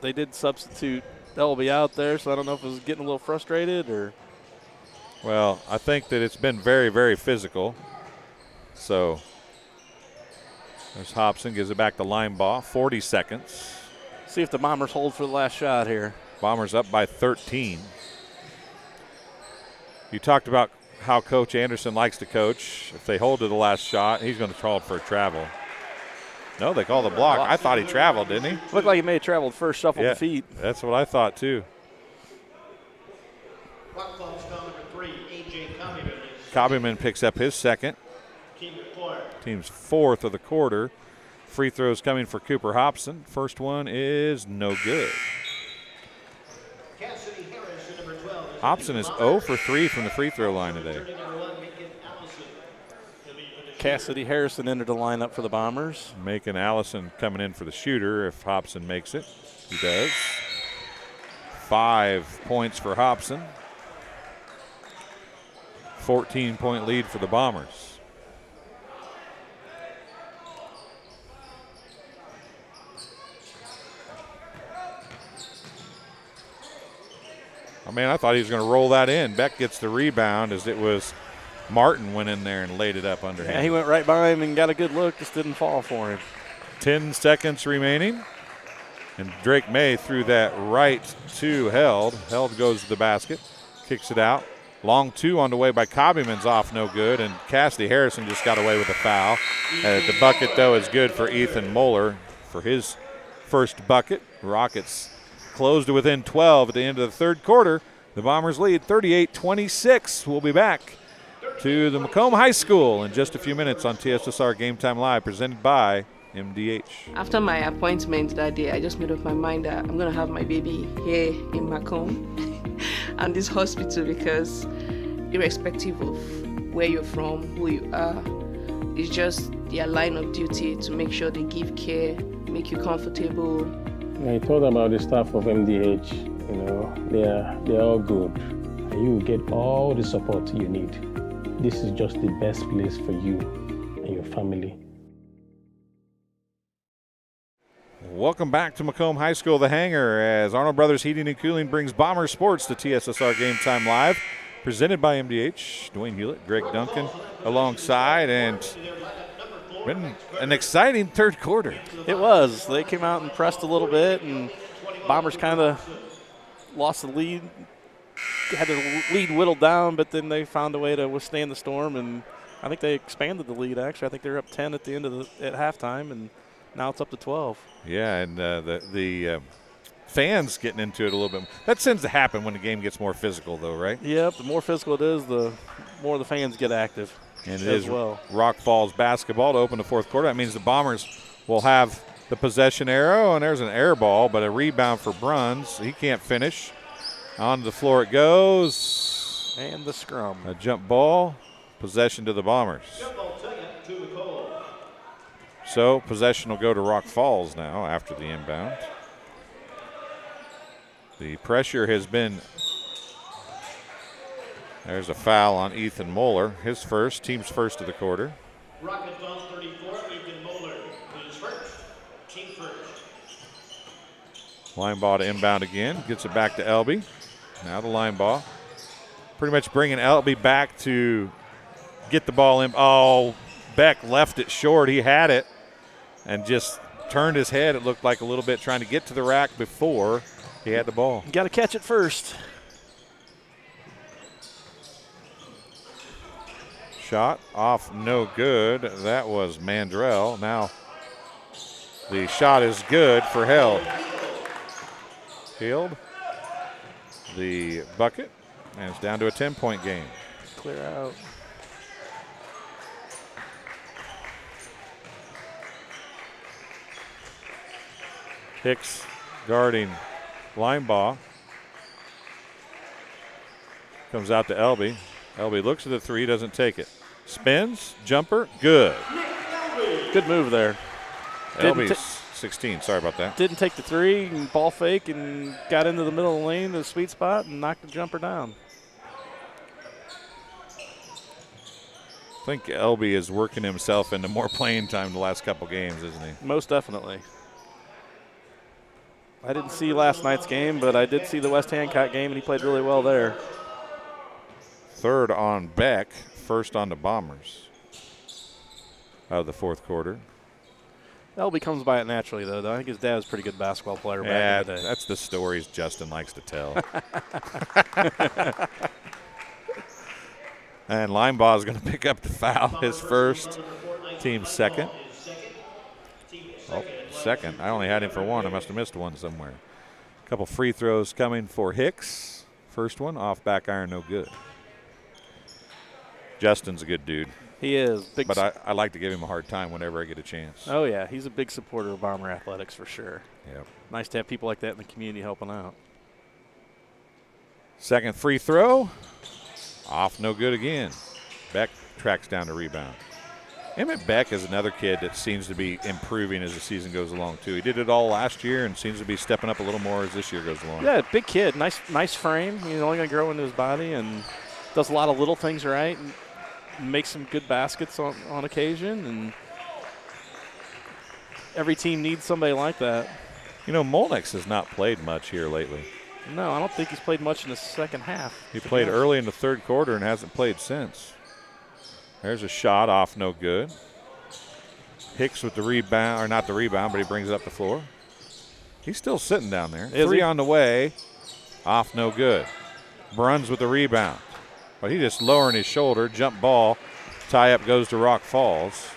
they did substitute Elby out there, so I don't know if it was getting a little frustrated or. Well, I think that it's been very, very physical. So there's Hobson, gives it back to Linebaugh, 40 seconds. See if the Bombers hold for the last shot here. Bombers up by 13. You talked about how Coach Anderson likes to coach. If they hold to the last shot, he's going to call for a travel. No, they call the block. I thought he traveled, didn't he? Looked like he may have traveled first, shuffled the feet. That's what I thought, too. Block falls foul number 3, A.J. Cobbyman. Cobbyman picks up his second. Team's fourth of the quarter. Free throws coming for Cooper Hobson. First one is no good. Hobson is 0 for 3 from the free throw line today. Cassidy Harrison entered the lineup for the Bombers. Macon Allison coming in for the shooter if Hobson makes it. He does. 5 points for Hobson. 14-point lead for the Bombers. I thought he was going to roll that in. Beck gets the rebound as it was Martin went in there and laid it up underhand. Yeah, he went right by him and got a good look, just didn't fall for him. 10 seconds remaining. And Drake May threw that right to Held. Held goes to the basket, kicks it out. Long two on the way by Cobbyman's off, no good. And Cassidy Harrison just got away with a foul. The bucket, though, is good for Ethan Moeller for his first bucket. Rockets closed to within 12 at the end of the third quarter. The Bombers lead 38-26. We'll be back to the Macomb High School in just a few minutes on TSSR Game Time Live, presented by MDH. After my appointment that day, I just made up my mind that I'm going to have my baby here in Macomb and this hospital, because irrespective of where you're from, who you are, it's just their line of duty to make sure they give care, make you comfortable. I thought about the staff of MDH. They're all good. And you will get all the support you need. This is just the best place for you and your family. Welcome back to Macomb High School, the Hangar, as Arnold Brothers Heating and Cooling brings Bomber Sports to TSSR Game Time Live, presented by MDH. Dwayne Hulett, Greg Duncan alongside, and been an exciting third quarter. It was. They came out and pressed a little bit, and Bombers kind of lost the lead, had their lead whittled down, but then they found a way to withstand the storm, and I think they expanded the lead, actually. I think they were up 10 at the end of at halftime, and now it's up to 12. Yeah, and the fans getting into it a little bit. That tends to happen when the game gets more physical, though, right? Yep, the more physical it is, the more the fans get active. And it is Rock Falls basketball to open the fourth quarter. That means the Bombers will have the possession arrow, and there's an air ball, but a rebound for Bruns. He can't finish. On the floor it goes. And the scrum. A jump ball. Possession to the Bombers. So possession will go to Rock Falls now after the inbound. The pressure has been. There's a foul on Ethan Moeller. His first, team's first of the quarter. Rockets on 34, Ethan Moeller, who's first, team first. Line ball to inbound again. Gets it back to Elby. Now the line ball. Pretty much bringing Elby back to get the ball in. Oh, Beck left it short. He had it and just turned his head. It looked like a little bit trying to get to the rack before he had the ball. You got to catch it first. Shot off, no good. That was Mandrell. Now the shot is good for Held. Held the bucket, and it's down to a 10-point game. Clear out. Hicks guarding Linebaugh. Comes out to Elby. Elby looks at the three, doesn't take it. Spins, jumper, good. Good move there. Elby's 16, sorry about that. Didn't take the three, and ball fake, and got into the middle of the lane, the sweet spot, and knocked the jumper down. I think Elby is working himself into more playing time the last couple games, isn't he? Most definitely. I didn't see last night's game, but I did see the West Hancock game, and he played really well there. Third on Beck, first on the Bombers out of the fourth quarter. Elby comes by it naturally, though. I think his dad was a pretty good basketball player back in the day. That's the stories Justin likes to tell. And Linebaugh is going to pick up the foul, his first, team second. Oh, second. I only had him for one. I must have missed one somewhere. A couple free throws coming for Hicks. First one, off back iron, no good. Justin's a good dude. He is. But I like to give him a hard time whenever I get a chance. Oh, yeah. He's a big supporter of Bomber athletics for sure. Yep. Nice to have people like that in the community helping out. Second free throw. Off, no good again. Beck tracks down the rebound. Emmett Beck is another kid that seems to be improving as the season goes along, too. He did it all last year and seems to be stepping up a little more as this year goes along. Yeah, big kid. Nice frame. He's only going to grow into his body and does a lot of little things right. And makes some good baskets on occasion, and every team needs somebody like that. You know, Molnix has not played much here lately. No, I don't think he's played much in the second half. He played early in the third quarter and hasn't played since. There's a shot off, no good. Hicks with the rebound, or not the rebound, but he brings it up the floor. He's still sitting down there. Three on the way, off, no good. Bruns with the rebound. But he just lowering his shoulder, jump ball, tie up goes to Rock Falls.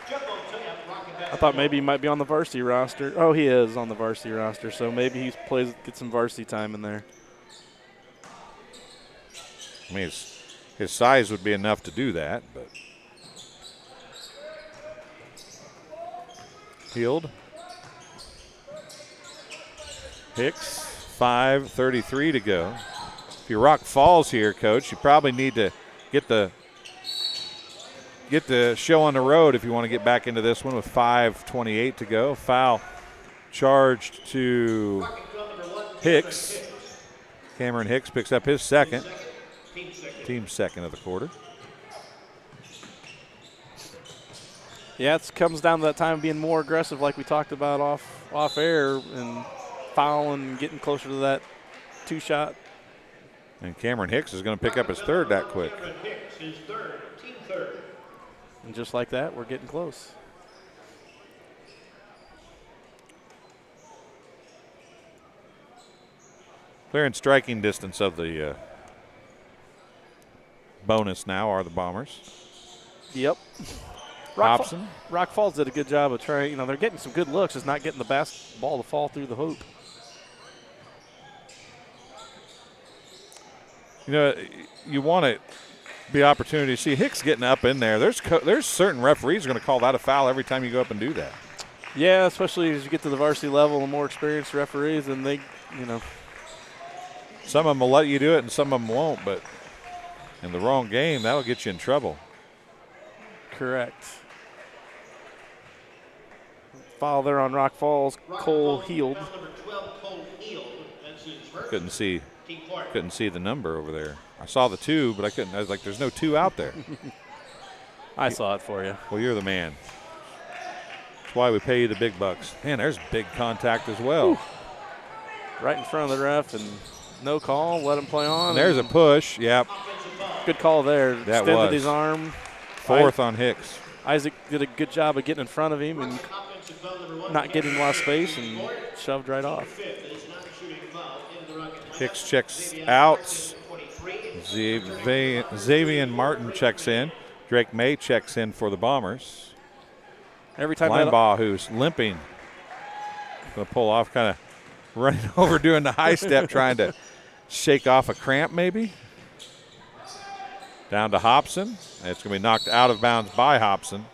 I thought maybe he might be on the varsity roster. Oh, he is on the varsity roster, so maybe he gets some varsity time in there. I mean, his size would be enough to do that, but. Healed. Hicks, 5:33 to go. If you Rock Falls here, Coach, you probably need to get the show on the road if you want to get back into this one with 5:28 to go. Foul charged to Hicks. Cameron Hicks picks up his second. Team second of the quarter. Yeah, it comes down to that time of being more aggressive like we talked about off air and fouling and getting closer to that two-shot. And Cameron Hicks is going to pick up his third that quick. And just like that, we're getting close. They're in striking distance of the bonus now, are the Bombers. Yep. Hobson. Rock Falls did a good job of trying. They're getting some good looks, just not getting the basketball to fall through the hoop. You want to be opportunity to see Hicks getting up in there. There's certain referees going to call that a foul every time you go up and do that. Yeah, especially as you get to the varsity level, the more experienced referees, and they. Some of them will let you do it and some of them won't, but in the wrong game, that'll get you in trouble. Correct. Foul there on Rock Falls. Cole Heald. Couldn't see the number over there. I saw the 2, but I couldn't. I was like, there's no 2 out there. I saw it for you. Well, you're the man. That's why we pay you the big bucks. Man, there's big contact as well. Ooh. Right in front of the ref, and no call. Let him play on. And there's a push. Yep. Good call there. That Extended his arm. Fourth on Hicks. Isaac did a good job of getting in front of him and not getting a lot of space and shoved right off. Hicks checks out. Xavier Martin checks in. Drake May checks in for the Bombers. Every time Linebaugh, who's limping, going to pull off, kind of running over, doing the high step, trying to shake off a cramp maybe. Down to Hobson. It's going to be knocked out of bounds by Hobson.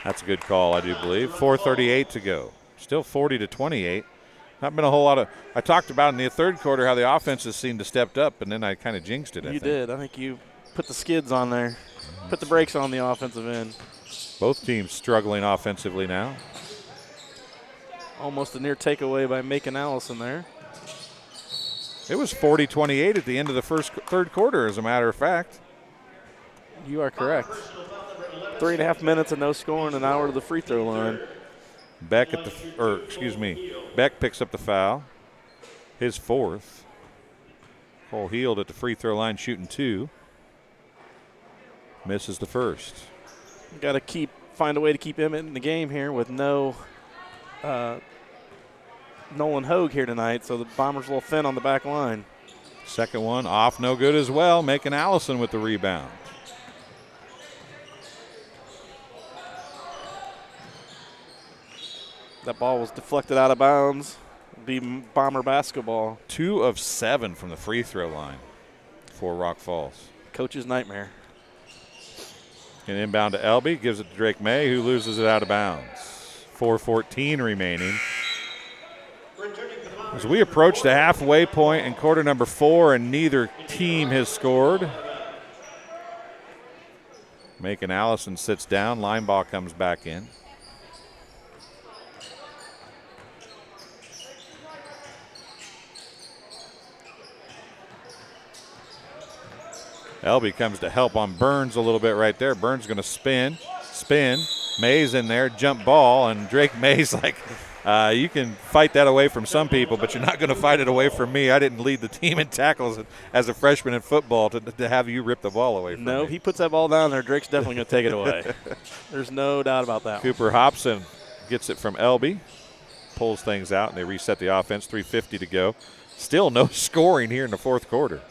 That's a good call, I do believe. 4:38 to go. Still 40-28. Not been a whole lot of – I talked about in the third quarter how the offenses seemed to stepped up, and then I kind of jinxed it, I think. You did. I think you put the skids on there, put the brakes on the offensive end. Both teams struggling offensively now. Almost a near takeaway by Macon Allison there. It was 40-28 at the end of the third quarter, as a matter of fact. You are correct. 3.5 minutes and no scoring, an hour to the free throw line. Beck Beck picks up the foul. His 4th. Cole Heald at the free throw line shooting 2. Misses the first. Got to find a way to keep him in the game here with no Nolan Hogue here tonight, so the Bombers a little thin on the back line. Second one off, no good as well, making Allison with the rebound. That ball was deflected out of bounds. It'll be Bomber basketball. 2 of 7 from the free throw line for Rock Falls. Coach's nightmare. And inbound to Elby, gives it to Drake May, who loses it out of bounds. 4:14 remaining. As we approach the halfway point in quarter number 4, and neither team has scored. Macon Allison sits down. Line ball comes back in. Elby comes to help on Burns a little bit right there. Burns going to spin. May's in there, jump ball, and Drake May's like, you can fight that away from some people, but you're not going to fight it away from me. I didn't lead the team in tackles as a freshman in football to have you rip the ball away from me. No, he puts that ball down there. Drake's definitely going to take it away. There's no doubt about that. Cooper Hobson gets it from Elby, pulls things out, and they reset the offense. 3:50 to go. Still no scoring here in the 4th quarter.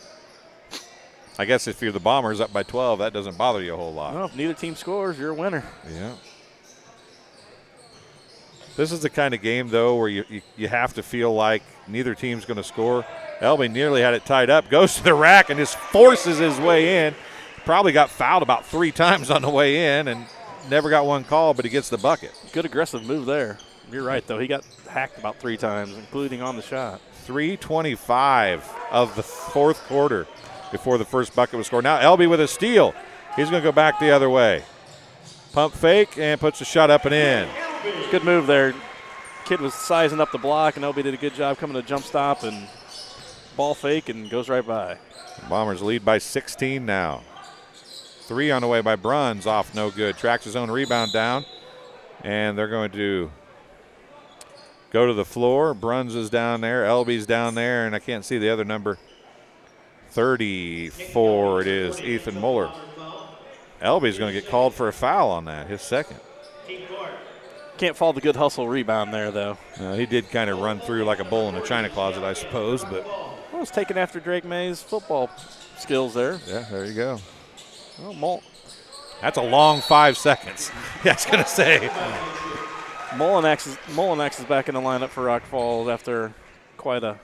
I guess if you're the Bombers up by 12, that doesn't bother you a whole lot. Well, if neither team scores, you're a winner. Yeah. This is the kind of game, though, where you have to feel like neither team's going to score. Elby nearly had it tied up, goes to the rack and just forces his way in. Probably got fouled about 3 times on the way in and never got one call, but he gets the bucket. Good aggressive move there. You're right, though. He got hacked about 3 times, including on the shot. 3:25 of the 4th quarter before the first bucket was scored. Now Elby with a steal. He's going to go back the other way. Pump fake and puts the shot up and in. Good move there. Kid was sizing up the block, and Elby did a good job coming to jump stop and ball fake and goes right by. Bombers lead by 16 now. 3 on the way by Bruns, off no good. Tracks his own rebound down, and they're going to go to the floor. Bruns is down there, Elby's down there, and I can't see the other number. 34 it is, Ethan Muller. Elby's going to get called for a foul on that, his second. Can't fault the good hustle rebound there, though. He did kind of run through like a bull in a china closet, I suppose. But well, it's taken after Drake May's football skills there. Yeah, there you go. Well, that's a long 5 seconds. Yeah, I was going to say. Molinex is back in the lineup for Rock Falls after quite a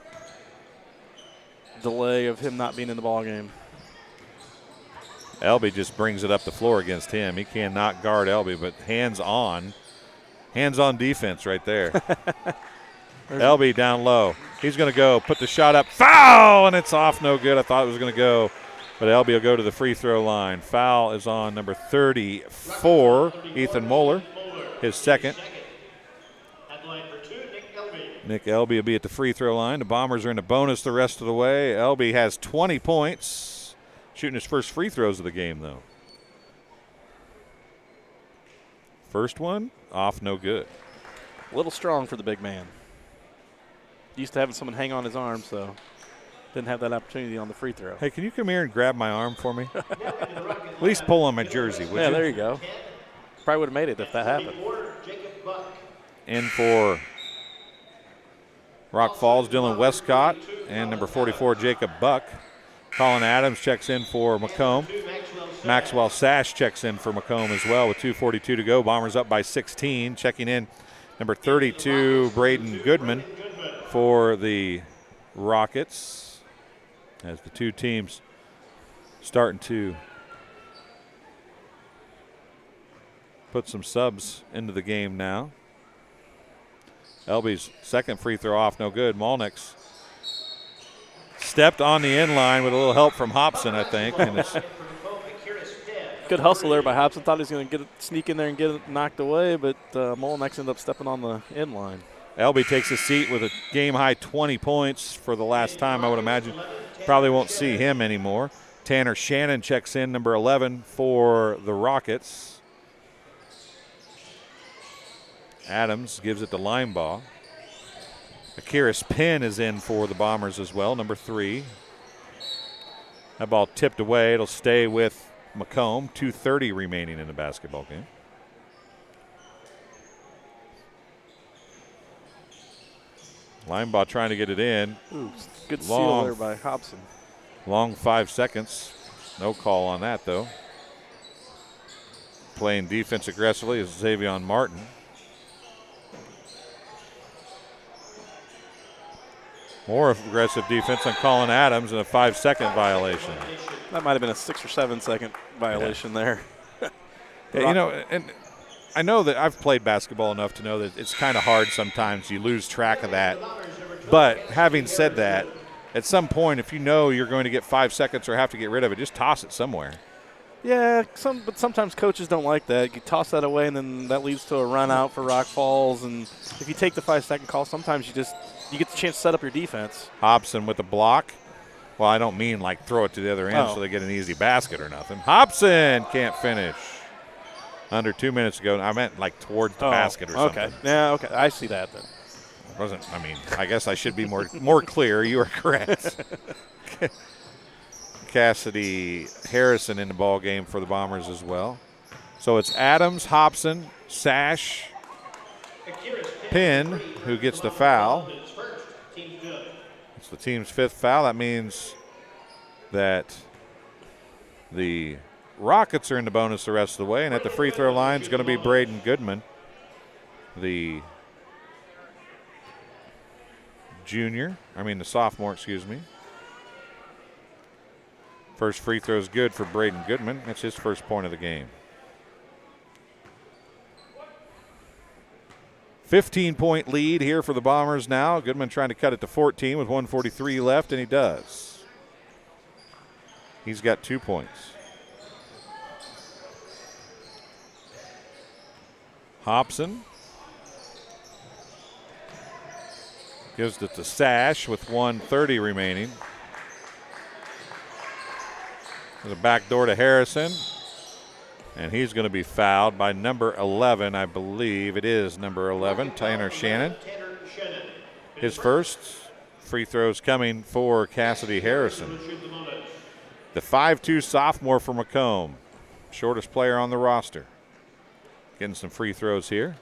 delay of him not being in the ball game. Elby just brings it up the floor against him. He cannot guard Elby, but hands-on defense right there. Elby down low. He's going to go, put the shot up, foul, and it's off, no good. I thought it was going to go, but Elby will go to the free throw line. Foul is on number 34, Ethan Muller, his second. Nick Elby will be at the free throw line. The Bombers are in a bonus the rest of the way. Elby has 20 points, shooting his first free throws of the game, though. First one, off, no good. A little strong for the big man. Used to having someone hang on his arm, so didn't have that opportunity on the free throw. Hey, can you come here and grab my arm for me? At least pull on my jersey, would you? Yeah, there you go. Probably would have made it if that happened. In for Rock Falls, Dylan Westcott, and number 44, Jacob Buck. Colin Adams checks in for Macomb. Maxwell Sash checks in for Macomb as well with 2:42 to go. Bombers up by 16. Checking in number 32, Braden Goodman for the Rockets. As the two teams starting to put some subs into the game now. Elby's second free throw off, no good. Molnix stepped on the end line with a little help from Hobson, I think. And it's good hustle there by Hobson. Thought he was going to sneak in there and get it knocked away, but Molnix ended up stepping on the end line. Elby takes a seat with a game-high 20 points for the last time, I would imagine. Probably won't see him anymore. Tanner Shannon checks in, number 11 for the Rockets. Adams gives it to Linebaugh. Akiris Penn is in for the Bombers as well, number 3. That ball tipped away. It'll stay with Macomb. 2:30 remaining in the basketball game. Linebaugh trying to get it in. Ooh, good steal there by Hobson. Long 5 seconds. No call on that, though. Playing defense aggressively is Xavion Martin. More aggressive defense on Colin Adams and a 5-second violation. That might have been a 6 or 7 second violation there. Yeah, you know, and I know that I've played basketball enough to know that it's kind of hard sometimes. You lose track of that. But having said that, at some point, if you know you're going to get 5 seconds or have to get rid of it, just toss it somewhere. Yeah, but sometimes coaches don't like that. You toss that away, and then that leads to a run out for Rock Falls. And if you take the 5-second call, sometimes you get the chance to set up your defense. Hobson with the block. Well, I don't mean like throw it to the other end so they get an easy basket or nothing. Hobson can't finish. Under 2 minutes ago, I meant like towards the basket or something. Okay. Yeah, okay. I see that then. I guess I should be more clear. You are correct. Cassidy Harrison in the ball game for the Bombers as well. So it's Adams, Hobson, Sash, Penn who gets the foul. It's the team's 5th foul. That means that the Rockets are in the bonus the rest of the way, and at the free throw line is going to be Braden Goodman, the sophomore, excuse me. First free throw is good for Braden Goodman. That's his first point of the game. 15-point lead here for the Bombers now. Goodman trying to cut it to 14 with 1:43 left, and he does. He's got 2 points. Hobson gives it to Sash with 1:30 remaining. There's a back door to Harrison, and he's going to be fouled by number 11, I believe. It is number 11, Tanner Shannon. His first free throws coming for Cassidy Harrison. The 5'2 sophomore for Macomb, shortest player on the roster. Getting some free throws here.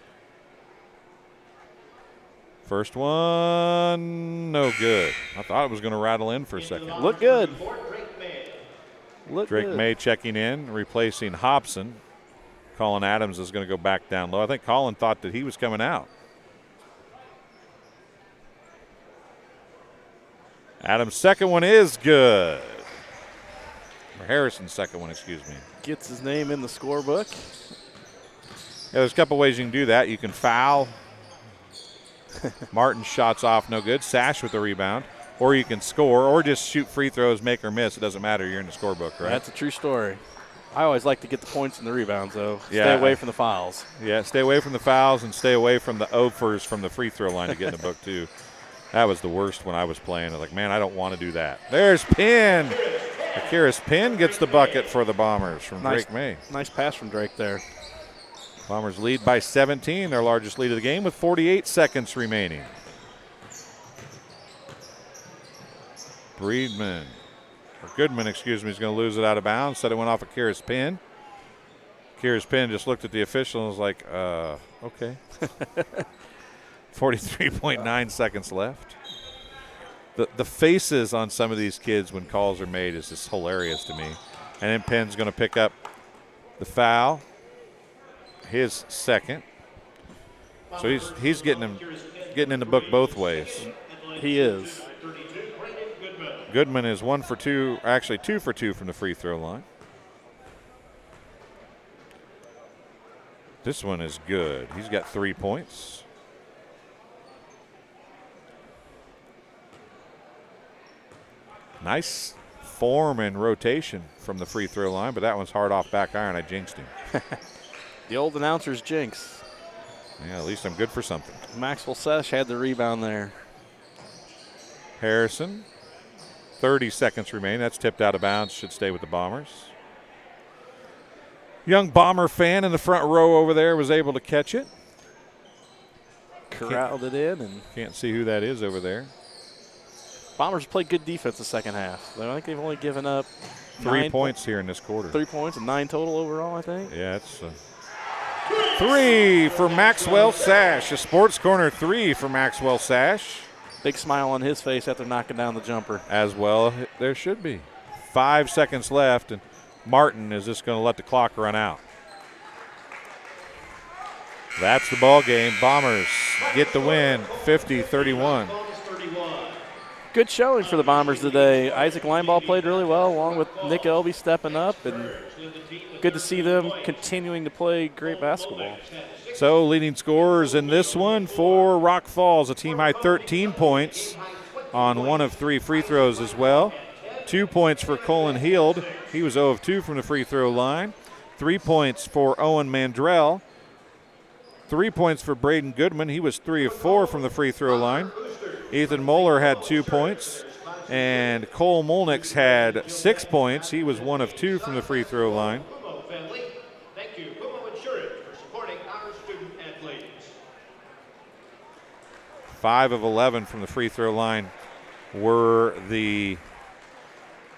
First one, no good. I thought it was going to rattle in for a second. Look good. Drake May checking in, replacing Hobson. Colin Adams is going to go back down low. I think Colin thought that he was coming out. Adams' second one is good. Or Harrison's second one, excuse me. Gets his name in the scorebook. Yeah, there's a couple ways you can do that. You can foul. Martin's shot's off, no good. Sash with the rebound. Or you can score, or just shoot free throws, make or miss. It doesn't matter. You're in the scorebook, right? That's a true story. I always like to get the points and the rebounds, though. Stay away from the fouls. Yeah, stay away from the fouls and stay away from the offers from the free throw line to get in the book, too. That was the worst when I was playing. I was like, man, I don't want to do that. There's Penn. Akiris Penn gets the bucket for the Bombers from Drake May. Nice pass from Drake there. Bombers lead by 17, their largest lead of the game, with 48 seconds remaining. Goodman, excuse me, is going to lose it out of bounds. Said it went off of Akiris Penn. Akiris Penn just looked at the official and was like, okay. 43.9 seconds left. The faces on some of these kids when calls are made is just hilarious to me. And then Penn's going to pick up the foul, his second. So he's getting in the book both ways. He is. Goodman is 1 for 2, actually 2 for 2 from the free throw line. This one is good. He's got 3 points. Nice form and rotation from the free throw line, but that one's hard off back iron. I jinxed him. The old announcer's jinx. Yeah, at least I'm good for something. Maxwell Sesh had the rebound there. Harrison, 30 seconds remain. That's tipped out of bounds. Should stay with the Bombers. Young Bomber fan in the front row over there was able to catch it. corralled it in. And can't see who that is over there. Bombers played good defense the second half. I think they've only given up 3 points here in this quarter. 3 points and 9 total overall, I think. Yeah, it's 3 for Maxwell Sash. A sports corner 3 for Maxwell Sash. Big smile on his face after knocking down the jumper. As well, there should be. 5 seconds left, and Martin is just going to let the clock run out. That's the ball game. Bombers get the win, 50-31. Good showing for the Bombers today. Isaac Lineball played really well, along with Nick Elby stepping up, and good to see them continuing to play great basketball. So leading scorers in this one for Rock Falls, a team-high 13 points on 1 of 3 free throws as well. 2 points for Colin Heald. He was 0 of 2 from the free throw line. 3 points for Owen Mandrell. 3 points for Braden Goodman. He was 3 of 4 from the free throw line. Ethan Moeller had 2 points. And Cole Molnix had 6 points. He was 1 of 2 from the free throw line. Thank you, Kumo Insurance, for supporting our student athletes. 5 of 11 from the free throw line were the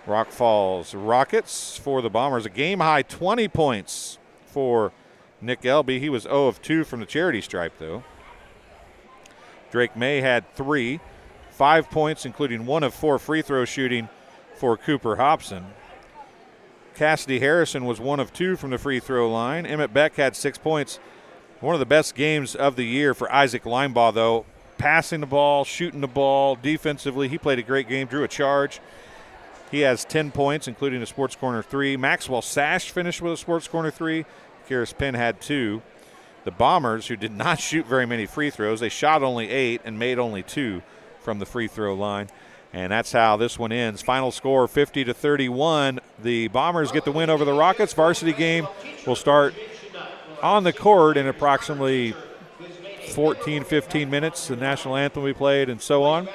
Rock Falls Rockets. For the Bombers, a game-high 20 points for Nick Elby. He was 0 of 2 from the charity stripe, though. Drake May had 3. 5 points, including 1 of 4 free throw shooting for Cooper Hobson. Cassidy Harrison was 1 of 2 from the free throw line. Emmett Beck had 6 points. One of the best games of the year for Isaac Linebaugh, though. Passing the ball, shooting the ball, defensively. He played a great game, drew a charge. He has 10 points, including a sports corner 3. Maxwell Sash finished with a sports corner 3. Karis Penn had 2. The Bombers, who did not shoot very many free throws, they shot only 8 and made only 2 from the free throw line. And that's how this one ends. Final score 50-31. The Bombers get the win over the Rockets. Varsity game will start on the court in approximately 14, 15 minutes. The national anthem will be played and so on.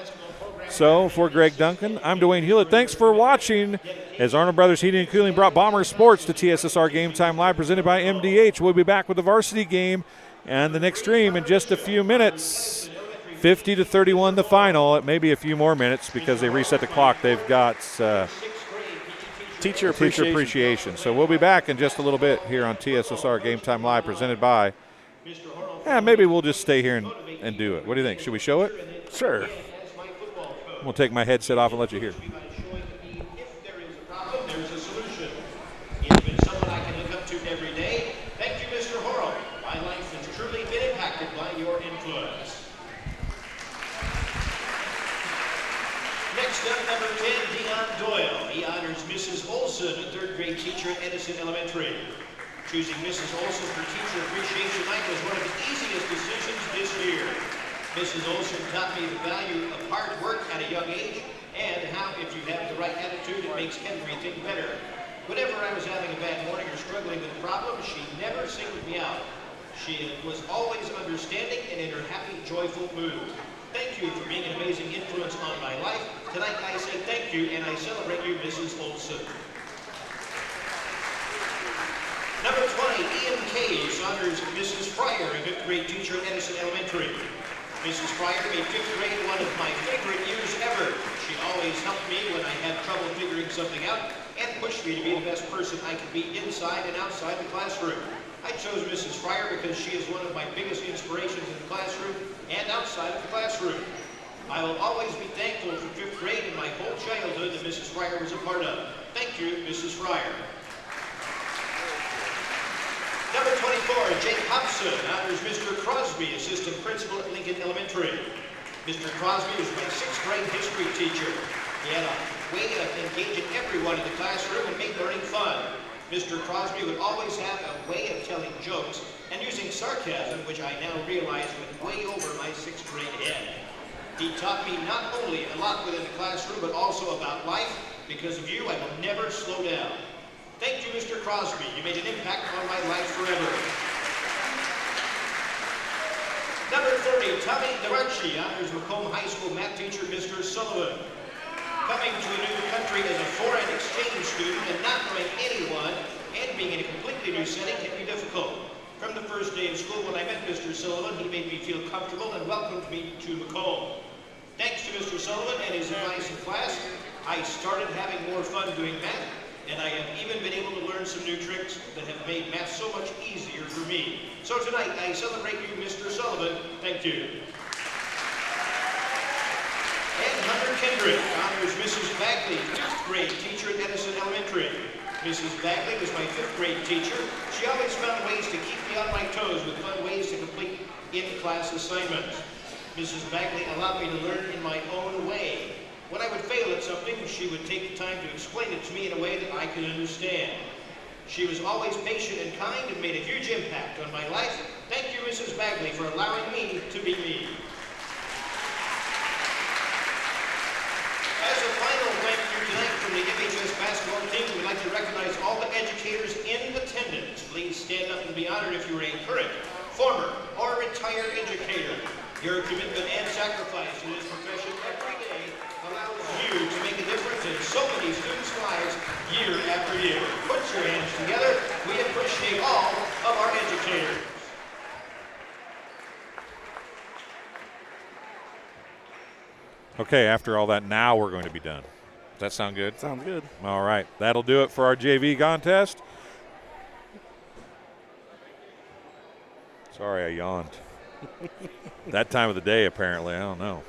So for Greg Duncan, I'm Dwayne Hewlett. Thanks for watching as Arnold Brothers Heating and Cooling brought Bombers Sports to TSSR Game Time Live, presented by MDH. We'll be back with the varsity game and the next stream in just a few minutes. 50-31 the final. It may be a few more minutes because they reset the clock. They've got teacher appreciation. So we'll be back in just a little bit here on TSSR Game Time Live, presented by. Yeah, maybe we'll just stay here and do it. What do you think? Should we show it? Sure. We'll take my headset off and let you hear. If there is a problem, there's a solution. It's been someone I can look up to every day. Thank you, Mr. Horrell. My life has truly been impacted by your influence. Next up, number 10, Dion Doyle. He honors Mrs. Olson, a third grade teacher at Edison Elementary. Choosing Mrs. Olson for Teacher Appreciation Night was one of the easiest decisions this year. Mrs. Olson taught me the value of hard work at a young age and how if you have the right attitude, it makes everything better. Whenever I was having a bad morning or struggling with a problem, she never singled me out. She was always understanding and in her happy, joyful mood. Thank you for being an amazing influence on my life. Tonight I say thank you and I celebrate you, Mrs. Olson. Number 20, Ian Case honors Mrs. Fryer, a fifth grade teacher at Edison Elementary. Mrs. Fryer made fifth grade one of my favorite years ever. She always helped me when I had trouble figuring something out and pushed me to be the best person I could be inside and outside the classroom. I chose Mrs. Fryer because she is one of my biggest inspirations in the classroom and outside of the classroom. I will always be thankful for fifth grade and my whole childhood that Mrs. Fryer was a part of. Thank you, Mrs. Fryer. Number 24, Jake Hobson honors Mr. Crosby, assistant principal at Lincoln Elementary. Mr. Crosby was my sixth grade history teacher. He had a way of engaging everyone in the classroom and made learning fun. Mr. Crosby would always have a way of telling jokes and using sarcasm, which I now realize went way over my sixth grade head. He taught me not only a lot within the classroom, but also about life. Because of you, I will never slow down. Thank you, Mr. Crosby. You made an impact on my life forever. Number 30, Tommy DeRucci honors Macomb High School math teacher, Mr. Sullivan. Coming to a new country as a foreign exchange student and not knowing anyone and being in a completely new setting can be difficult. From the first day of school when I met Mr. Sullivan, he made me feel comfortable and welcomed me to Macomb. Thanks to Mr. Sullivan and his advice in class, I started having more fun doing math, and I have even been able to learn some new tricks that have made math so much easier for me. So tonight, I celebrate you, Mr. Sullivan. Thank you. And Hunter Kendrick honors Mrs. Bagley, 5th grade teacher at Edison Elementary. Mrs. Bagley was my 5th grade teacher. She always found ways to keep me on my toes with fun ways to complete in-class assignments. Mrs. Bagley allowed me to learn in my own way. When I would fail at something, she would take the time to explain it to me in a way that I could understand. She was always patient and kind and made a huge impact on my life. Thank you, Mrs. Bagley, for allowing me to be me. As a final thank you tonight from the MHS basketball team, we'd like to recognize all the educators in attendance. Please stand up and be honored if you are a current, former, or retired educator. Your commitment and sacrifice in this profession every day allows you to make a difference in so many students' lives year after year. Put your hands together. We appreciate all of our educators. Okay, after all that, now we're going to be done. Does that sound good? Sounds good. All right, that'll do it for our JV contest. Sorry, I yawned. That time of the day, apparently. I don't know.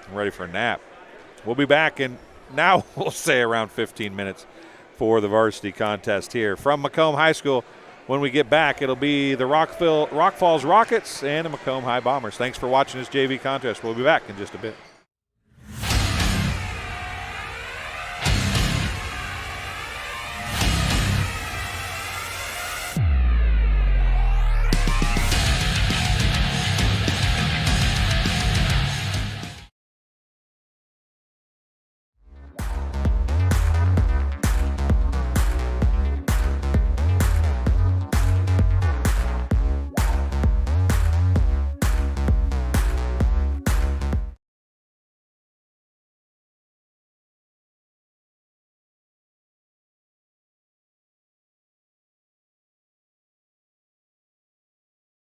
I'm ready for a nap. We'll be back in, now we'll say around 15 minutes for the varsity contest here from Macomb High School. When we get back, it'll be the Rock Falls Rockets and the Macomb High Bombers. Thanks for watching this JV contest. We'll be back in just a bit.